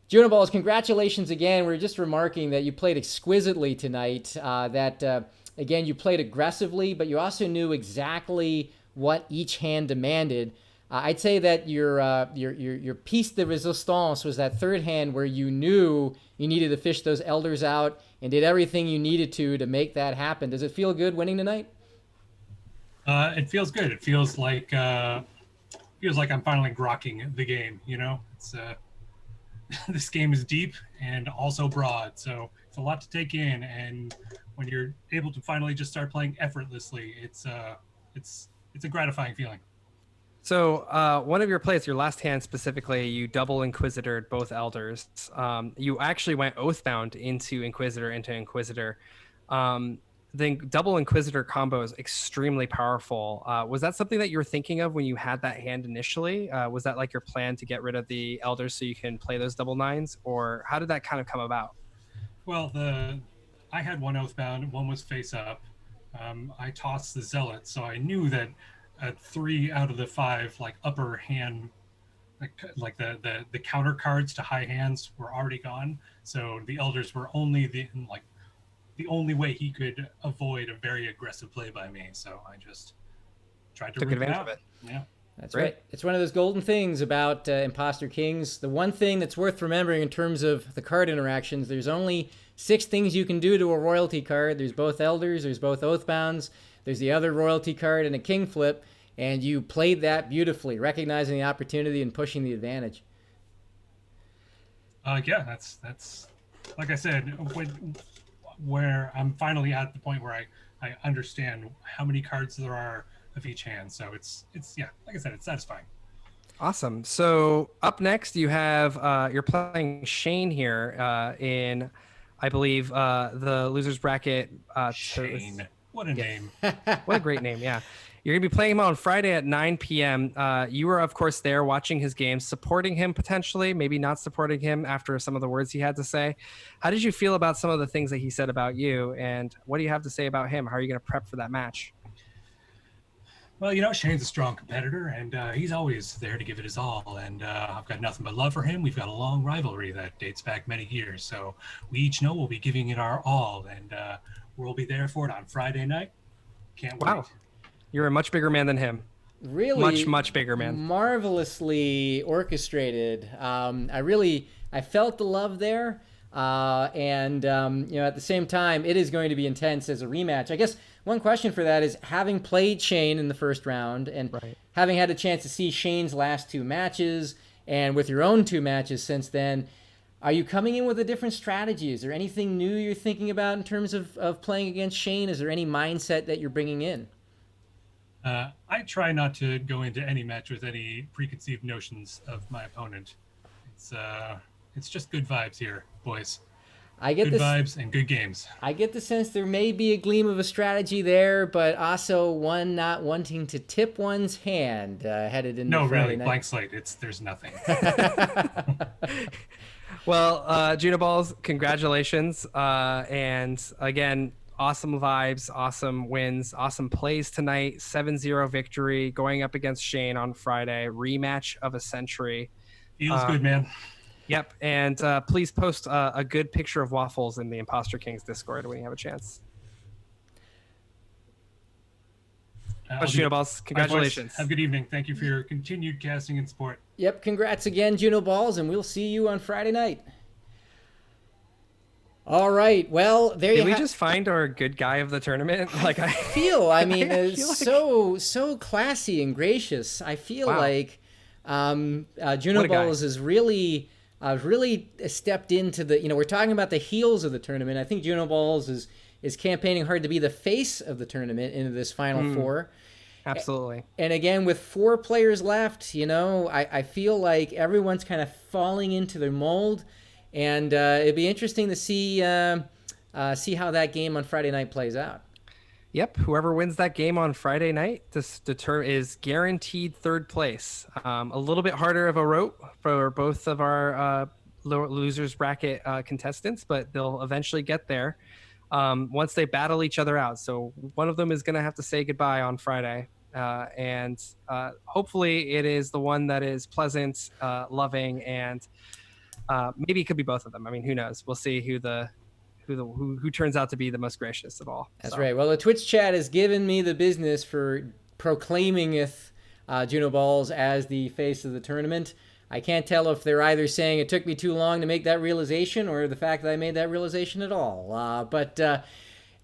Junoballs, congratulations again. We were just remarking that you played exquisitely tonight. Again, you played aggressively, but you also knew exactly what each hand demanded. I'd say that your piece de resistance was that third hand where you knew you needed to fish those elders out and did everything you needed to make that happen. Does it feel good winning tonight? It feels good. It feels like I'm finally grokking the game. You know, it's this game is deep and also broad, so it's a lot to take in. And when you're able to finally just start playing effortlessly, it's a gratifying feeling. so one of your plays, your last hand specifically, you double Inquisitored both elders. You actually went Oathbound into Inquisitor. The double Inquisitor combo is extremely powerful. Was that something that you were thinking of when you had that hand initially? Was that like your plan to get rid of the elders so you can play those double nines, or how did that kind of come about? Well, I had one Oathbound, one was face up. I tossed the Zealot, so I knew that 3 out of the 5 like upper hand, like the counter cards to high hands were already gone. So the elders were only the only way he could avoid a very aggressive play by me. So I just tried to Took root advantage out. of it. Yeah. That's Great. right. It's one of those golden things about Imposter Kings. The one thing that's worth remembering in terms of the card interactions, there's only 6 things you can do to a royalty card. There's both elders, there's both Oathbounds, there's the other royalty card and a king flip, and you played that beautifully, recognizing the opportunity and pushing the advantage. Yeah, that's like I said, where I'm finally at the point where I understand how many cards there are of each hand. So it's yeah, like I said, it's satisfying. Awesome. So up next, you have you're playing Shane here in, I believe, the losers bracket. Shane, what a name! What a great name! Yeah, you're gonna be playing him on Friday at 9 p.m. You were, of course, there watching his game, supporting him potentially, maybe not supporting him after some of the words he had to say. How did you feel about some of the things that he said about you, and what do you have to say about him? How are you gonna prep for that match? Well, you know, Shane's a strong competitor, and he's always there to give it his all. And I've got nothing but love for him. We've got a long rivalry that dates back many years. So we each know we'll be giving it our all, and we'll be there for it on Friday night. Can't wait. Wow, you're a much bigger man than him. Really much bigger man. Marvelously orchestrated. I felt the love there. And at the same time, it is going to be intense as a rematch. I guess one question for that is, having played Shane in the first round and having had a chance to see Shane's last 2 matches and with your own 2 matches since then, are you coming in with a different strategy? Is there anything new you're thinking about in terms of playing against Shane? Is there any mindset that you're bringing in? I try not to go into any match with any preconceived notions of my opponent. It's just good vibes here, boys. I get good vibes and good games. I get the sense there may be a gleam of a strategy there, but also one not wanting to tip one's hand headed into Friday really, night. blank slate. There's nothing. Well, Junoballs, congratulations. And again, awesome vibes, awesome wins, awesome plays tonight. 7-0 victory going up against Shane on Friday. Rematch of a century. Feels good, man. Yep, and please post a good picture of Waffles in the Imposter Kings Discord when you have a chance. Junoballs, congratulations. Have a good evening. Thank you for your continued casting and support. Yep, congrats again, Junoballs, and we'll see you on Friday night. All right. Well, there Did you we have. just find our good guy of the tournament? Like I mean, feel like- so classy and gracious. I feel Wow. like What a guy. Junoballs is really stepped into the. We're talking about the heels of the tournament. I think Junoballs is campaigning hard to be the face of the tournament into this final four. Absolutely. And again, with 4 players left, I feel like everyone's kind of falling into their mold, and it'd be interesting to see how that game on Friday night plays out. Yep. Whoever wins that game on Friday night is guaranteed third place. A little bit harder of a rope for both of our losers bracket contestants, but they'll eventually get there once they battle each other out. So one of them is going to have to say goodbye on Friday. And hopefully it is the one that is pleasant, loving, and maybe it could be both of them. I mean, who knows? We'll see who turns out to be the most gracious of all. That's right. Well, the Twitch chat has given me the business for proclaiming Junoballs as the face of the tournament. I can't tell if they're either saying it took me too long to make that realization or the fact that I made that realization at all. But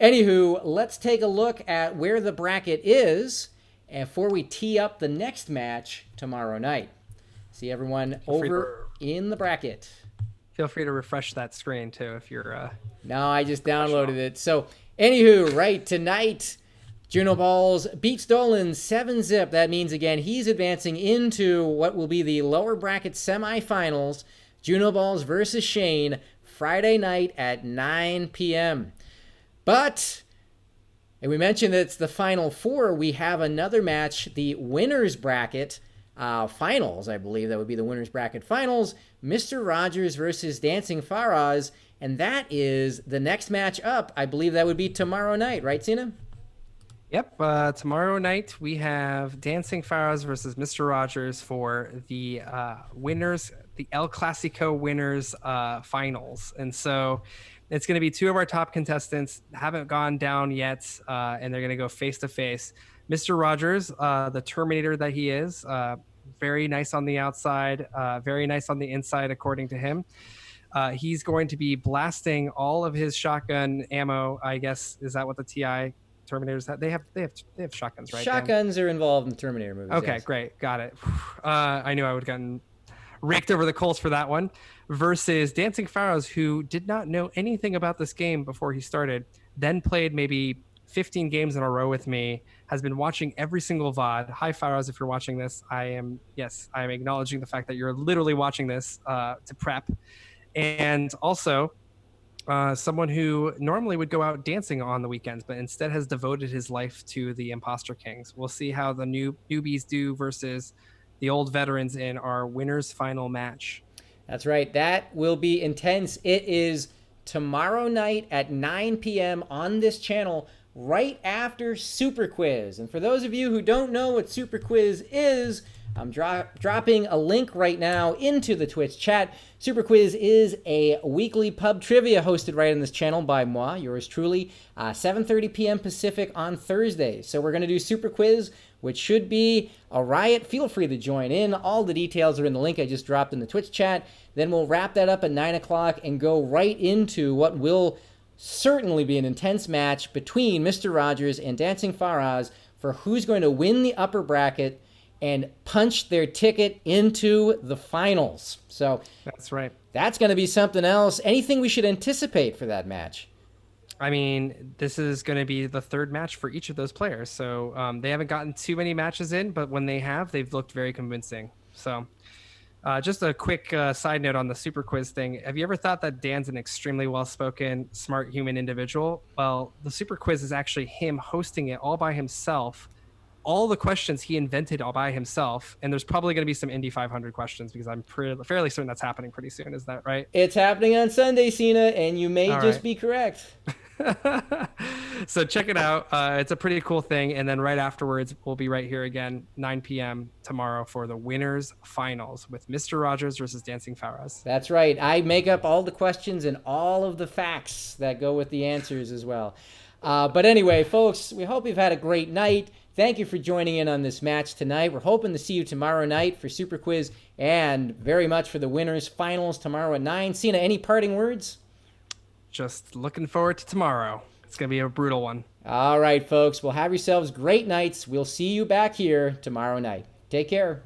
anywho, let's take a look at where the bracket is before we tee up the next match tomorrow night. See everyone over in the bracket. Feel free to refresh that screen too if you're. No, I just downloaded it. So, anywho, right, tonight, Junoballs beats Dolan 7-zip. That means, again, he's advancing into what will be the lower bracket semifinals. Junoballs versus Shane, Friday night at 9 p.m. But, and we mentioned that it's the final four, we have another match, the winner's bracket finals, I believe that would be the winner's bracket finals. Mr. Rogers versus Dancing Faraz. And that is the next match up. I believe that would be tomorrow night, right, Sina? Yep. Tomorrow night we have Dancing Faraz versus Mr. Rogers for the winners, the El Clasico winners finals. And so it's going to be 2 of our top contestants, haven't gone down yet, and they're going to go face to face. Mr. Rogers, the Terminator that he is, very nice on the outside, very nice on the inside, according to him. He's going to be blasting all of his shotgun ammo. I guess is that what the TI Terminators have? They have shotguns, right? Shotguns are involved in Terminator movies. Okay, yes. Great, got it. I knew I would have gotten raked over the coals for that one. Versus Dancing Faraz, who did not know anything about this game before he started, then played maybe 15 games in a row with me, has been watching every single VOD. Hi, Faraz, if you're watching this. I am acknowledging the fact that you're literally watching this to prep. And also someone who normally would go out dancing on the weekends, but instead has devoted his life to the Imposter Kings. We'll see how the newbies do versus the old veterans in our winners final match. That's right. That will be intense. It is tomorrow night at 9 p.m. on this channel, right after Super Quiz. And for those of you who don't know what Super Quiz is, I'm dropping a link right now into the Twitch chat. Super Quiz is a weekly pub trivia hosted right on this channel by moi, yours truly, 7:30 p.m. Pacific on Thursdays. So we're going to do Super Quiz, which should be a riot. Feel free to join in. All the details are in the link I just dropped in the Twitch chat. Then we'll wrap that up at 9 o'clock and go right into what will certainly be an intense match between Mr. Rogers and Dancing Faraz for who's going to win the upper bracket and punch their ticket into the finals. So that's right. That's going to be something else. Anything we should anticipate for that match? I mean, this is going to be the third match for each of those players. So they haven't gotten too many matches in, but when they have, they've looked very convincing. So just a quick side note on the Super Quiz thing. Have you ever thought that Dan's an extremely well-spoken, smart human individual? Well, the Super Quiz is actually him hosting it all by himself. All the questions he invented all by himself, and there's probably going to be some Indy 500 questions because I'm fairly certain that's happening pretty soon. Is that right? It's happening on Sunday, Sina, and you may just be correct. So check it out. It's a pretty cool thing. And then right afterwards, we'll be right here again, 9 p.m. tomorrow for the winners finals with Mr. Rogers versus Dancing Faraz. That's right. I make up all the questions and all of the facts that go with the answers as well. But anyway, folks, we hope you've had a great night. Thank you for joining in on this match tonight. We're hoping to see you tomorrow night for Super Quiz and very much for the winners finals tomorrow at 9. Sina, any parting words? just looking forward to tomorrow. It's gonna be a brutal one. All right, folks. Well, have yourselves great nights. We'll see you back here tomorrow night. Take care.